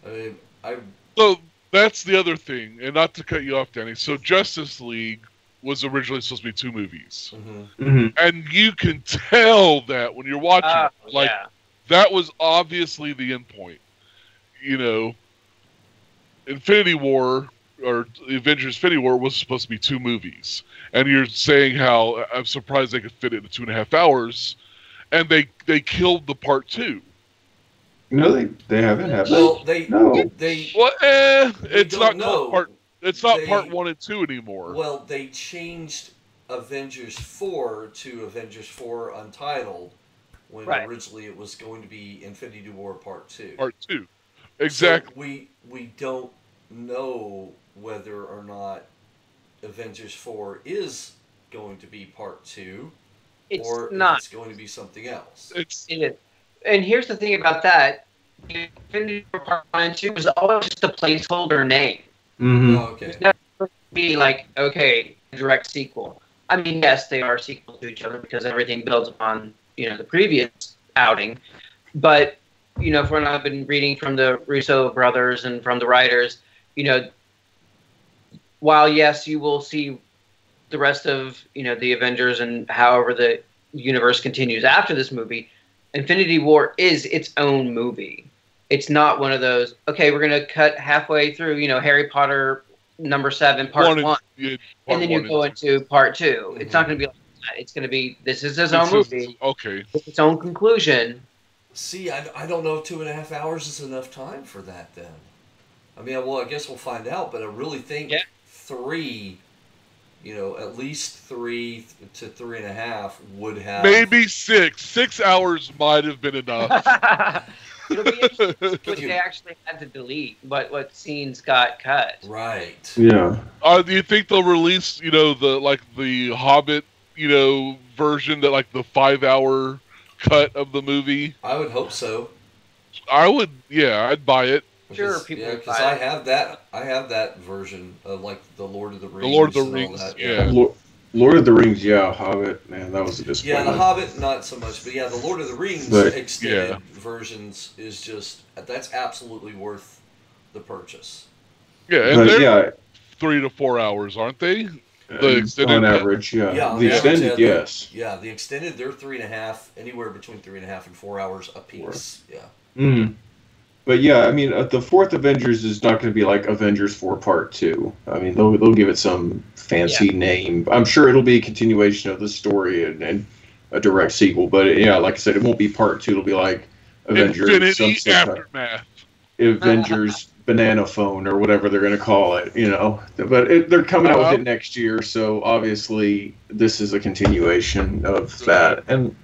C: I mean,
B: So that's the other thing, and not to cut you off, Danny. So Justice League was originally supposed to be 2 movies,
D: Mm-hmm.
B: and you can tell that when you're watching. it. Like
A: yeah.
B: that was obviously the end point. Infinity War or Avengers Infinity War was supposed to be 2 movies, and you're saying how I'm surprised they could fit it in 2.5 hours, and they killed the part 2.
D: No, they haven't, have they?
C: well, they
D: No.
C: they
B: Well, it's
C: don't
B: not
C: know.
B: called part. It's not
C: They-
B: part 1 and 2 anymore.
C: well they changed Avengers 4 to Avengers 4 Untitled when
A: Right.
C: originally it was going to be Infinity War Part 2.
B: Part 2, exactly.
C: So we don't know whether or not Avengers 4 is going to be Part 2
A: It's
C: or if
A: not.
C: it's going to be something else.
B: It's
A: It is. And here's the thing about that. Infinity War Part 1 and 2 was always just a placeholder name.
D: Mm-hmm.
C: Oh, okay.
A: It's never supposed to be like, okay, direct sequel. I mean, yes, they are sequels to each other because everything builds upon, the previous outing. But, from what I've been reading from the Russo brothers and from the writers, while, yes, you will see the rest of, the Avengers and however the universe continues after this movie, Infinity War is its own movie. It's not one of those, okay, we're going to cut halfway through, Harry Potter #7, part one. And then you go into part 2. Mm-hmm. It's not going to be like that. It's going to be, this is his own movie.
B: Okay.
A: With its own conclusion.
C: See, I don't know if 2.5 hours is enough time for that then. I mean, well, I guess we'll find out, but I really think 3, at least 3 to 3.5 would have...
B: Maybe 6. 6 hours might have been enough.
A: It'll be interesting what they actually had to delete, what scenes got cut.
C: Right.
D: Yeah.
B: Do you think they'll release, the Hobbit, version, that the 5-hour cut of the movie?
C: I would hope so.
B: I would, I'd buy it.
A: Sure, people would buy
C: because I have that version of the Lord of the Rings.
B: The Lord of the Rings,
D: Lord of the Rings, Hobbit, man, that was a disappointment.
C: Yeah, the Hobbit, not so much, but the Lord of the Rings extended versions is just, that's absolutely worth the purchase.
B: Yeah, and they're 3 to 4 hours, aren't they? The extended,
D: on average,
C: Yeah,
D: the extended, yes.
C: Yeah, the extended, they're 3.5, anywhere between 3.5 and 4 hours a piece. Yeah.
D: Mm-hmm. But I mean, the fourth Avengers is not going to be like Avengers 4 Part 2. I mean, they'll give it some fancy name. I'm sure it'll be a continuation of the story and a direct sequel. But like I said, it won't be Part 2. It'll be like Avengers
B: Infinity Aftermath.
D: Avengers Banana Phone or whatever they're going to call it. But they're coming out with it next year, so obviously this is a continuation of that. And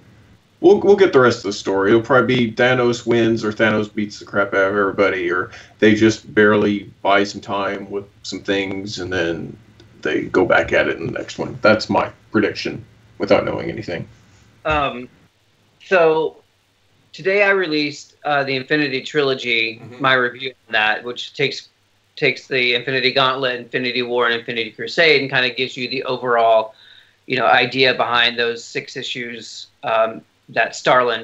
D: We'll get the rest of the story. It'll probably be Thanos wins or Thanos beats the crap out of everybody, or they just barely buy some time with some things and then they go back at it in the next one. That's my prediction without knowing anything.
A: So today I released the Infinity Trilogy, my review on that, which takes the Infinity Gauntlet, Infinity War, and Infinity Crusade and kind of gives you the overall, idea behind those 6 issues that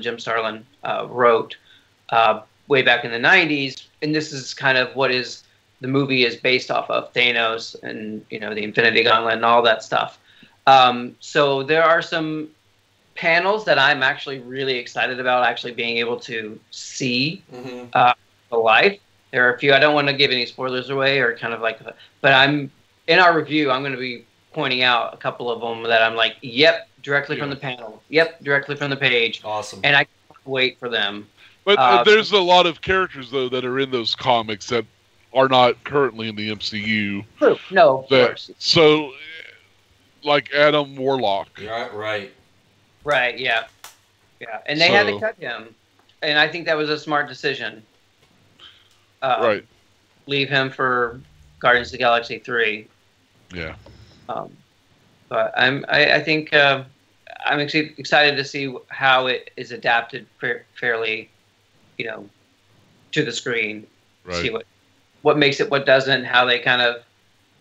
A: Jim Starlin, wrote way back in the 90s. And this is kind of what the movie is based off of, Thanos and, the Infinity Gauntlet and all that stuff. So there are some panels that I'm actually really excited about actually being able to see live. There are a few, I don't want to give any spoilers away or kind of but in our review, I'm going to be pointing out a couple of them that I'm like, yep, directly from the panel. Yep, directly from the page.
C: Awesome.
A: And I can't wait for them.
B: But there's a lot of characters, though, that are in those comics that are not currently in the MCU.
A: True. No, of course.
B: So, like Adam Warlock.
C: Right.
A: Right, yeah. Yeah, and they had to cut him. And I think that was a smart decision.
B: Right.
A: Leave him for Guardians of the Galaxy 3.
B: Yeah.
A: But I think I'm excited to see how it is adapted fairly, to the screen.
B: Right.
A: See what makes it, what doesn't, how they kind of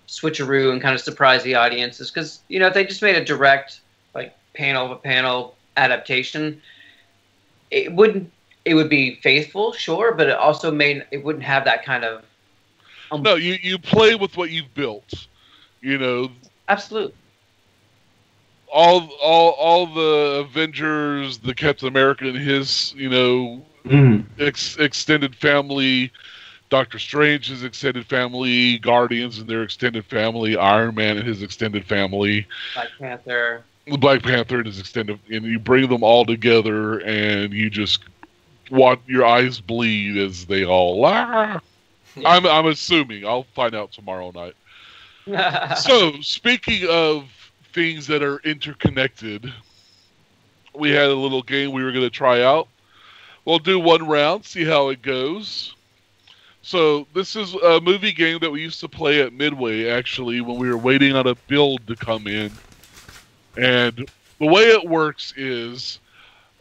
A: switcheroo and kind of surprise the audiences. Because if they just made a direct panel adaptation, it would be faithful, sure, but it also it wouldn't have that kind of.
B: No, you play with what you've built.
A: Absolutely.
B: All the Avengers, the Captain America and his, extended family, Doctor Strange's extended family, Guardians and their extended family, Iron Man and his extended family, Black Panther and his extended, and you bring them all together and you just watch your eyes bleed as they all. I'm assuming. I'll find out tomorrow night. So, speaking of things that are interconnected, we had a little game we were going to try out. We'll do one round, see how it goes. So, this is a movie game that we used to play at Midway, actually, when we were waiting on a build to come in. And the way it works is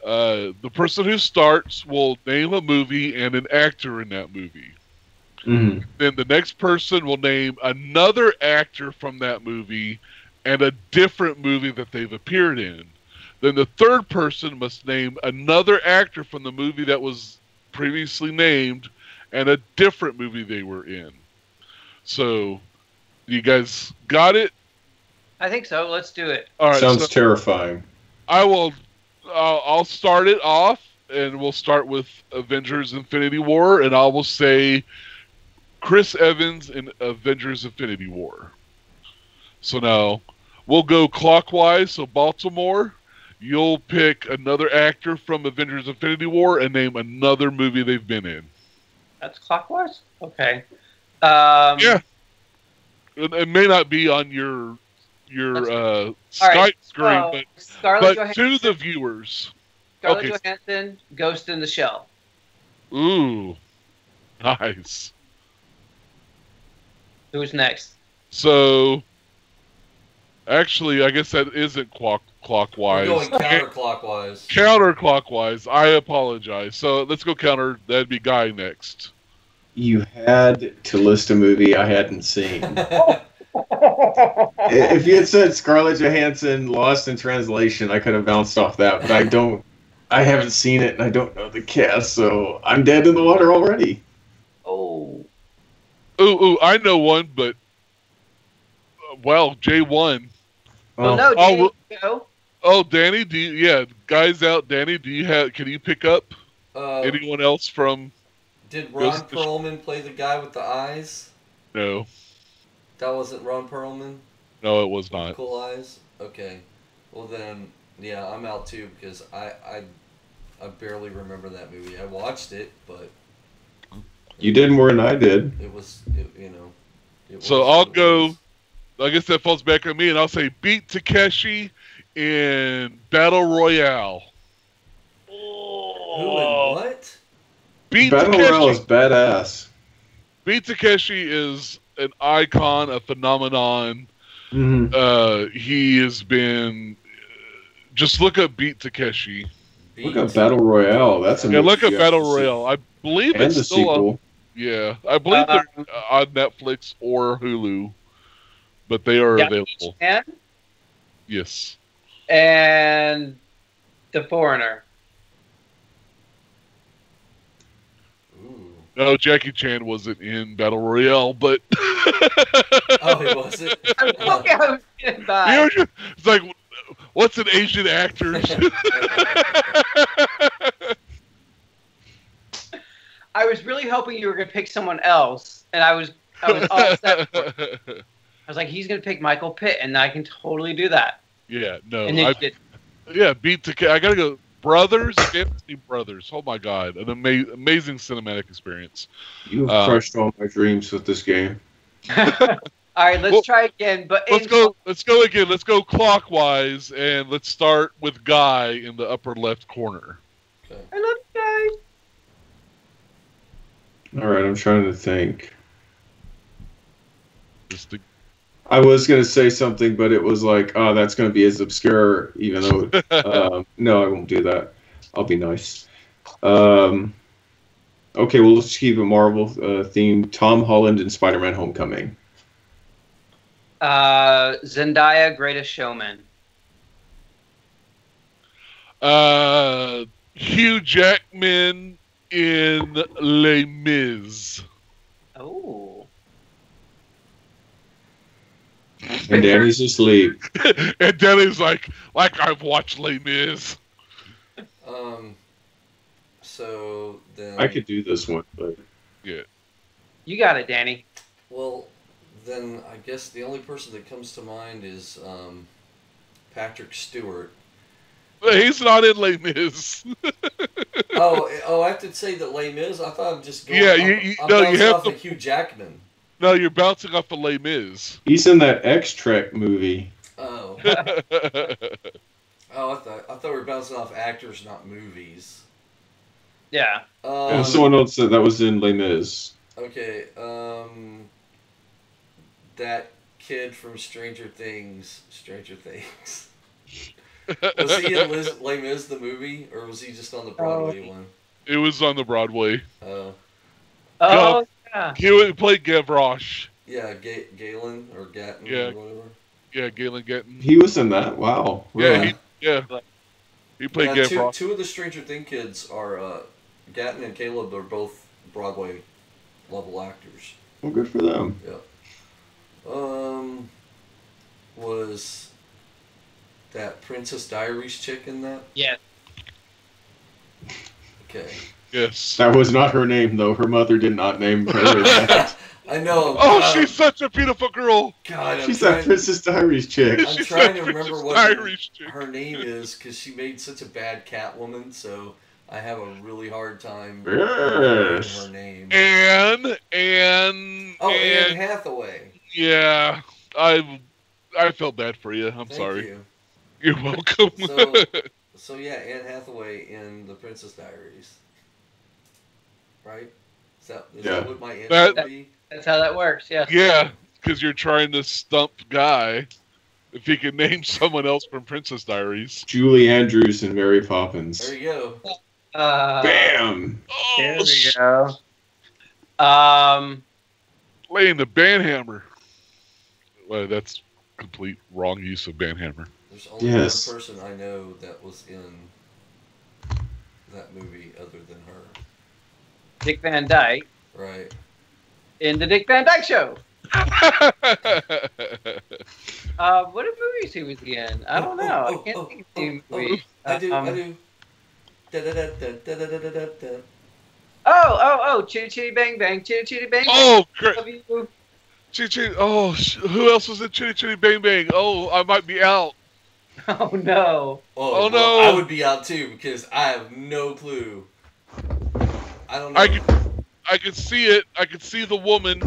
B: the person who starts will name a movie and an actor in that movie.
D: Mm-hmm.
B: Then the next person will name another actor from that movie and a different movie that they've appeared in. Then the third person must name another actor from the movie that was previously named and a different movie they were in. So, you guys got it?
A: I think so. Let's do it.
B: All right.
D: Sounds
B: So
D: terrifying.
B: I'll start it off, and we'll start with Avengers: Infinity War, and I will say Chris Evans in Avengers: Infinity War. So now we'll go clockwise. So Baltimore, you'll pick another actor from Avengers: Infinity War and name another movie they've been in.
A: That's clockwise? Okay.
B: Yeah. It may not be on your Skype
A: right,
B: screen,
A: so
B: but
A: Scarlett
B: to
A: Johansson,
B: the viewers.
A: Scarlett
B: Okay.
A: Johansson, Ghost in the Shell.
B: Ooh, nice.
A: Who's next?
B: So, actually, I guess that isn't clockwise.
C: We're going counterclockwise.
B: Counterclockwise. I apologize. So let's go counter. That'd be Guy next.
D: You had to list a movie I hadn't seen. If you had said Scarlett Johansson, Lost in Translation, I could have bounced off that, but I haven't seen it, and I don't know the cast, so I'm dead in the water already.
A: Oh.
B: Ooh, I know one, but well, J1.
A: Well, no, Danny, go.
B: Oh, Danny, Guy's out. Danny, can you pick up anyone else from?
C: Did Ron Perlman play the guy with the eyes?
B: No.
C: That wasn't Ron Perlman?
B: No, it was not.
C: Cool eyes? Okay. Well then, yeah, I'm out too because I barely remember that movie. I watched it, but
D: you did more than I did.
C: It was.
B: So I'll go. I guess that falls back on me, and I'll say beat Takeshi in Battle Royale.
C: Who and what?
B: Beat
D: Battle
B: Takeshi.
D: Royale is badass.
B: Beat Takeshi is an icon, a phenomenon.
D: Mm-hmm.
B: He has been. Just look up Beat Takeshi.
D: Look up Battle Royale. That's a
B: look up Battle Royale. I believe
D: and
B: it's
D: the
B: still
D: sequel.
B: I believe they're on Netflix or Hulu, but they are available. Yes.
A: And The Foreigner.
B: No, Jackie Chan wasn't in Battle Royale, but
C: oh, he wasn't.
B: It's like, what's an Asian actor?
A: I was really hoping you were going to pick someone else, and I was all set for it. I was like, he's going to pick Michael Pitt, and I can totally do that.
B: Yeah, no.
A: And then you did.
B: Yeah, beat the. I gotta go. Brothers, Brothers. Oh my God, an amazing cinematic experience.
D: You have crushed all my dreams with this game.
A: All right, let's try again. But
B: let's go again. Let's go clockwise, and let's start with Guy in the upper left corner.
C: Okay.
A: I love Guy.
D: All right, I'm trying to think. I was going to say something, but it was like, oh, that's going to be as obscure, even though... no, I won't do that. I'll be nice. Okay, well, let's keep a Marvel theme. Tom Holland in Spider-Man Homecoming.
A: Zendaya, Greatest Showman.
B: Hugh Jackman in Les Mis.
A: Oh.
D: And Danny's asleep.
B: And Danny's like I've watched Les Mis.
C: So then
D: I could do this one, but
B: yeah.
A: You got it, Danny.
C: Well, then I guess the only person that comes to mind is Patrick Stewart.
B: He's not in Les Mis.
C: oh, I have to say that Les Mis. I thought I'm just going.
B: Yeah,
C: you have to Hugh Jackman.
B: No, you're bouncing off of Les Mis.
D: He's in that X-Trek movie.
C: Oh. I thought we were bouncing off actors, not movies.
A: Yeah.
D: Someone else said that was in Les Mis.
C: Okay. That kid from Stranger Things. Was he in Les Mis the movie, or was he just on the Broadway one?
B: It was on the Broadway.
C: Oh.
A: Oh, yeah.
B: He played Gavroche.
C: Yeah, Galen or Gatton or whatever.
B: Yeah, Galen Getton.
D: He was in that. Wow. Really?
B: He played
C: Yeah,
B: Gavroche.
C: two of the Stranger Things kids are Gatton and Caleb. Are both Broadway level actors.
D: Well, good for them.
C: Yeah. Was that Princess Diaries chick in that?
A: Yeah.
C: Okay.
B: Yes.
D: That was not her name, though. Her mother did not name her that.
C: I know.
B: Oh, she's such a beautiful girl.
C: God,
D: She's that Princess Diaries chick.
C: I'm
B: She's
C: trying
B: that
C: to remember
B: Princess
C: what
B: Diaries chick.
C: her name is because she made such a bad Catwoman, so I have a really hard time remembering
D: Yes.
C: her name.
B: Anne
C: Anne Hathaway.
B: Yeah, I felt bad for you. I'm sorry.
C: You.
B: You're welcome.
C: So yeah, Anne Hathaway in The Princess Diaries. Right? Is that what my answer would be?
A: That's how that works, yeah.
B: Yeah, because you're trying to stump Guy if he can name someone else from Princess Diaries.
D: Julie Andrews and Mary Poppins.
C: There you go.
D: Bam!
A: There we go.
B: Laying the banhammer. Well, that's complete wrong use of banhammer.
C: There's only one person I know that was in that movie other than her.
A: Dick Van Dyke.
C: Right.
A: In the Dick Van Dyke Show. What movies he was in? I don't know. I can't think of the movie.
C: I do.
A: Chitty Chitty Bang Bang, Chitty Chitty Bang Bang.
B: Oh, great. Who else was in Chitty Chitty Bang Bang? Oh, I might be out.
A: Oh no.
C: Oh no. I would be out too because I have no clue. I don't know.
B: I could see it. I could see the woman.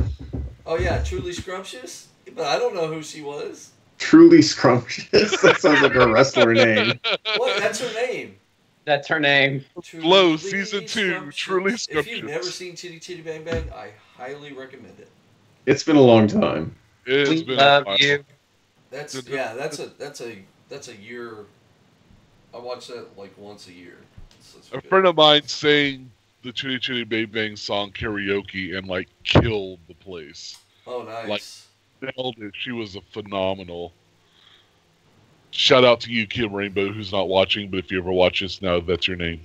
C: Oh yeah, Truly Scrumptious? But I don't know who she was.
D: Truly Scrumptious? That sounds like a wrestler name.
C: What? That's her name.
A: That's her name.
B: Glow Season 2, Truly Scrumptious.
C: If you've never seen Chitty Chitty Bang Bang, I highly recommend it.
D: It's been a long time.
B: It's been
A: love you.
C: That's a year. I watch that like once a year.
B: A friend of mine sang the Chitty Chitty Bang Bang song karaoke and like killed the place.
C: Oh, nice.
B: Like nailed it. She was a phenomenal. Shout out to you, Kim Rainbow, who's not watching, but if you ever watch this now, that's your name.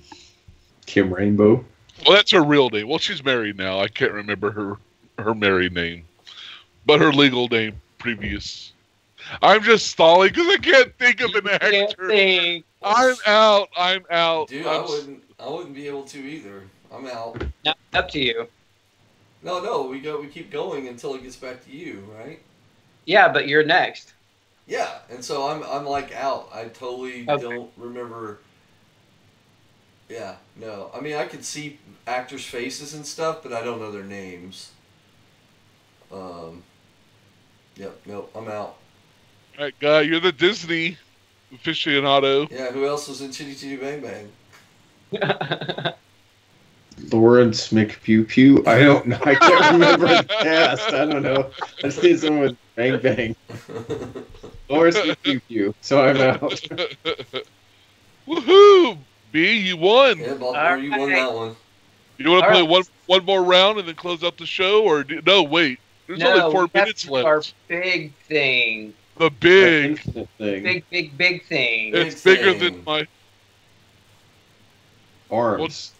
D: Kim Rainbow?
B: Well, that's her real name. Well, she's married now. I can't remember her married name. But her legal name, previous. I'm just stalling because I can't think of an actor. I'm out.
C: Dude, I wouldn't be able to either. I'm out.
A: No, up to you.
C: No, we keep going until it gets back to you, right?
A: Yeah, but you're next.
C: Yeah, and so I'm like out. I totally don't remember. Yeah, no. I mean, I could see actors' faces and stuff, but I don't know their names. Yep, nope, I'm out.
B: All right, Guy, you're the Disney aficionado.
C: Yeah, who else was in Chitty Chitty Bang Bang?
D: Lawrence McPew Pew? I don't know. I can't remember the cast. I don't know. I just need someone with Bang Bang. Lawrence McPew Pew. So I'm out.
B: Woohoo! B, you won.
C: Yeah, Baltimore, you won that one.
B: You want to play one more round and then close out the show? Or no, wait. There's only 4 minutes left.
A: Our big thing.
B: The big
D: thing.
A: Big thing.
B: It's bigger than my
D: arms.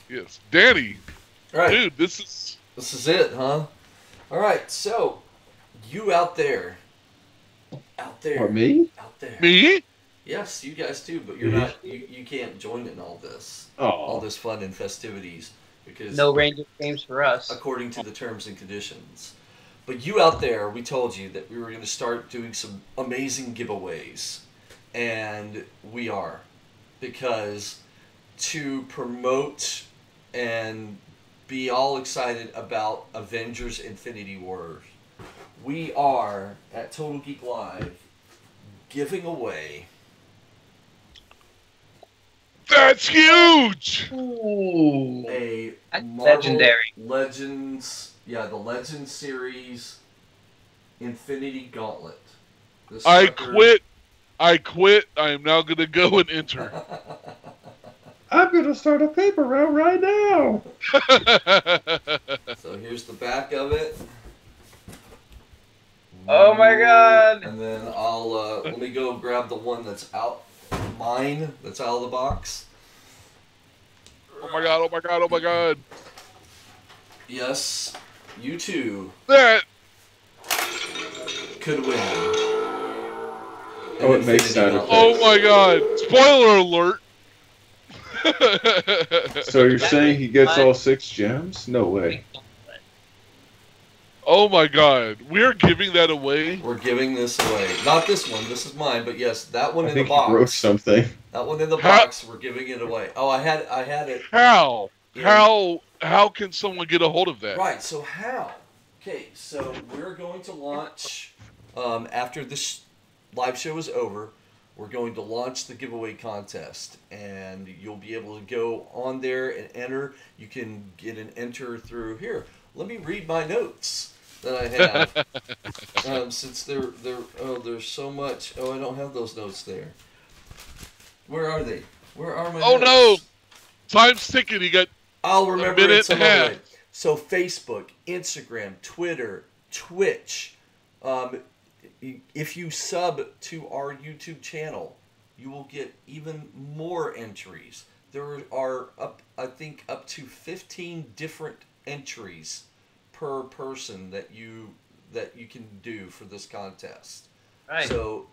B: Yes. Danny.
C: Right.
B: Dude, this is
C: it, huh? Alright, so you out there.
D: Or me?
C: Out there.
B: Me?
C: Yes, you guys too, but you're not you can't join in all this.
D: Oh.
C: All this fun and festivities. Because
A: no Ranger games for us.
C: According to the terms and conditions. But you out there, we told you that we were going to start doing some amazing giveaways. And we are. Because to promote and be all excited about Avengers Infinity War, we are, at Total Geek Live, giving away...
B: That's huge!
A: Ooh.
C: A Marvel
A: legendary.
C: Legends... Yeah, the Legends series Infinity Gauntlet.
B: I quit. I am now going to go and enter.
D: I'm going to start a paper route right now.
C: So here's the back of it.
A: Oh my god.
C: And then I'll go grab the one that's out, mine, that's out of the box.
B: Oh my god, oh my god, oh my god.
C: Yes, you too
B: That
C: could win.
D: Oh, it makes sound effects.
B: Oh my god. Spoiler alert.
D: So you're saying he gets all 6 gems? No way.
B: Oh my god. We're giving that away?
C: We're giving this away. Not this one, this is mine, but yes, that one
D: I
C: in the
D: think
C: box.
D: he wrote something.
C: That one in the box, we're giving it away. Oh, I had it.
B: How? How can someone get a hold of that?
C: Right, so how? Okay, so we're going to launch, after this live show is over, we're going to launch the giveaway contest. And you'll be able to go on there and enter. You can get an enter through here. Let me read my notes that I have. Since there's so much. Oh, I don't have those notes there. Where are they? Where are my notes?
B: Oh no! Time's ticking. You got
C: I'll remember
B: a minute
C: it some
B: and a
C: other
B: half.
C: way. So Facebook, Instagram, Twitter, Twitch. If you sub to our YouTube channel, you will get even more entries. There are I think up to 15 different entries per person that you can do for this contest.
A: Right.
C: So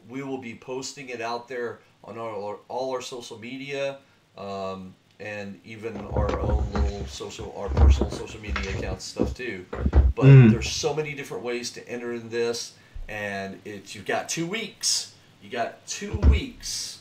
C: we will be posting it out there on all our social media, and even our own little our personal social media accounts stuff too. But there's so many different ways to enter in this, and you've got 2 weeks. You got 2 weeks,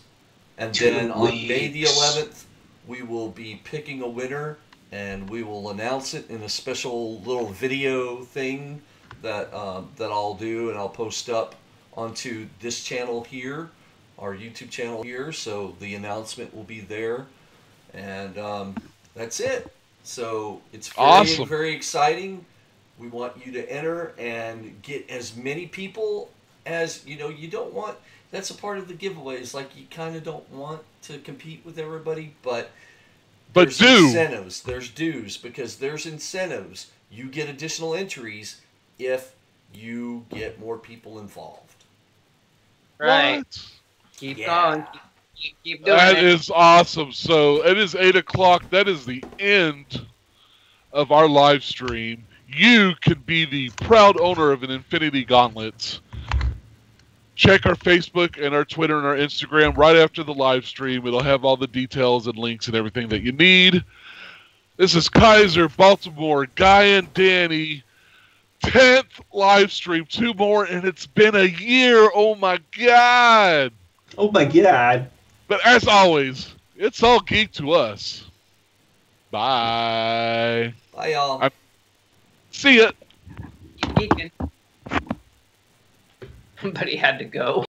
C: and then on May the 11th, we will be picking a winner, and we will announce it in a special little video thing that I'll do, and I'll post up onto this channel here, our YouTube channel here. So the announcement will be there, and that's it. So it's very,
B: awesome.
C: Very exciting. We want you to enter and get as many people as you don't want. That's a part of the giveaways. Like, you kind of don't want to compete with everybody, but there's incentives. There's dues, because there's incentives. You get additional entries if you get more people involved.
A: Right.
B: What?
A: Keep going. Keep doing
B: That
A: it.
B: is awesome. So it is 8 o'clock. That is the end of our live stream. You can be the proud owner of an Infinity Gauntlet. Check our Facebook and our Twitter and our Instagram right after the live stream. It'll have all the details and links and everything that you need. This is Kaiser, Baltimore, Guy and Danny. 10th live stream. 2 more, and it's been a year. Oh my god.
D: Oh my god.
B: But as always, it's all geek to us. Bye.
C: Bye, y'all.
B: See ya.
A: Keep geeking. But he had to go.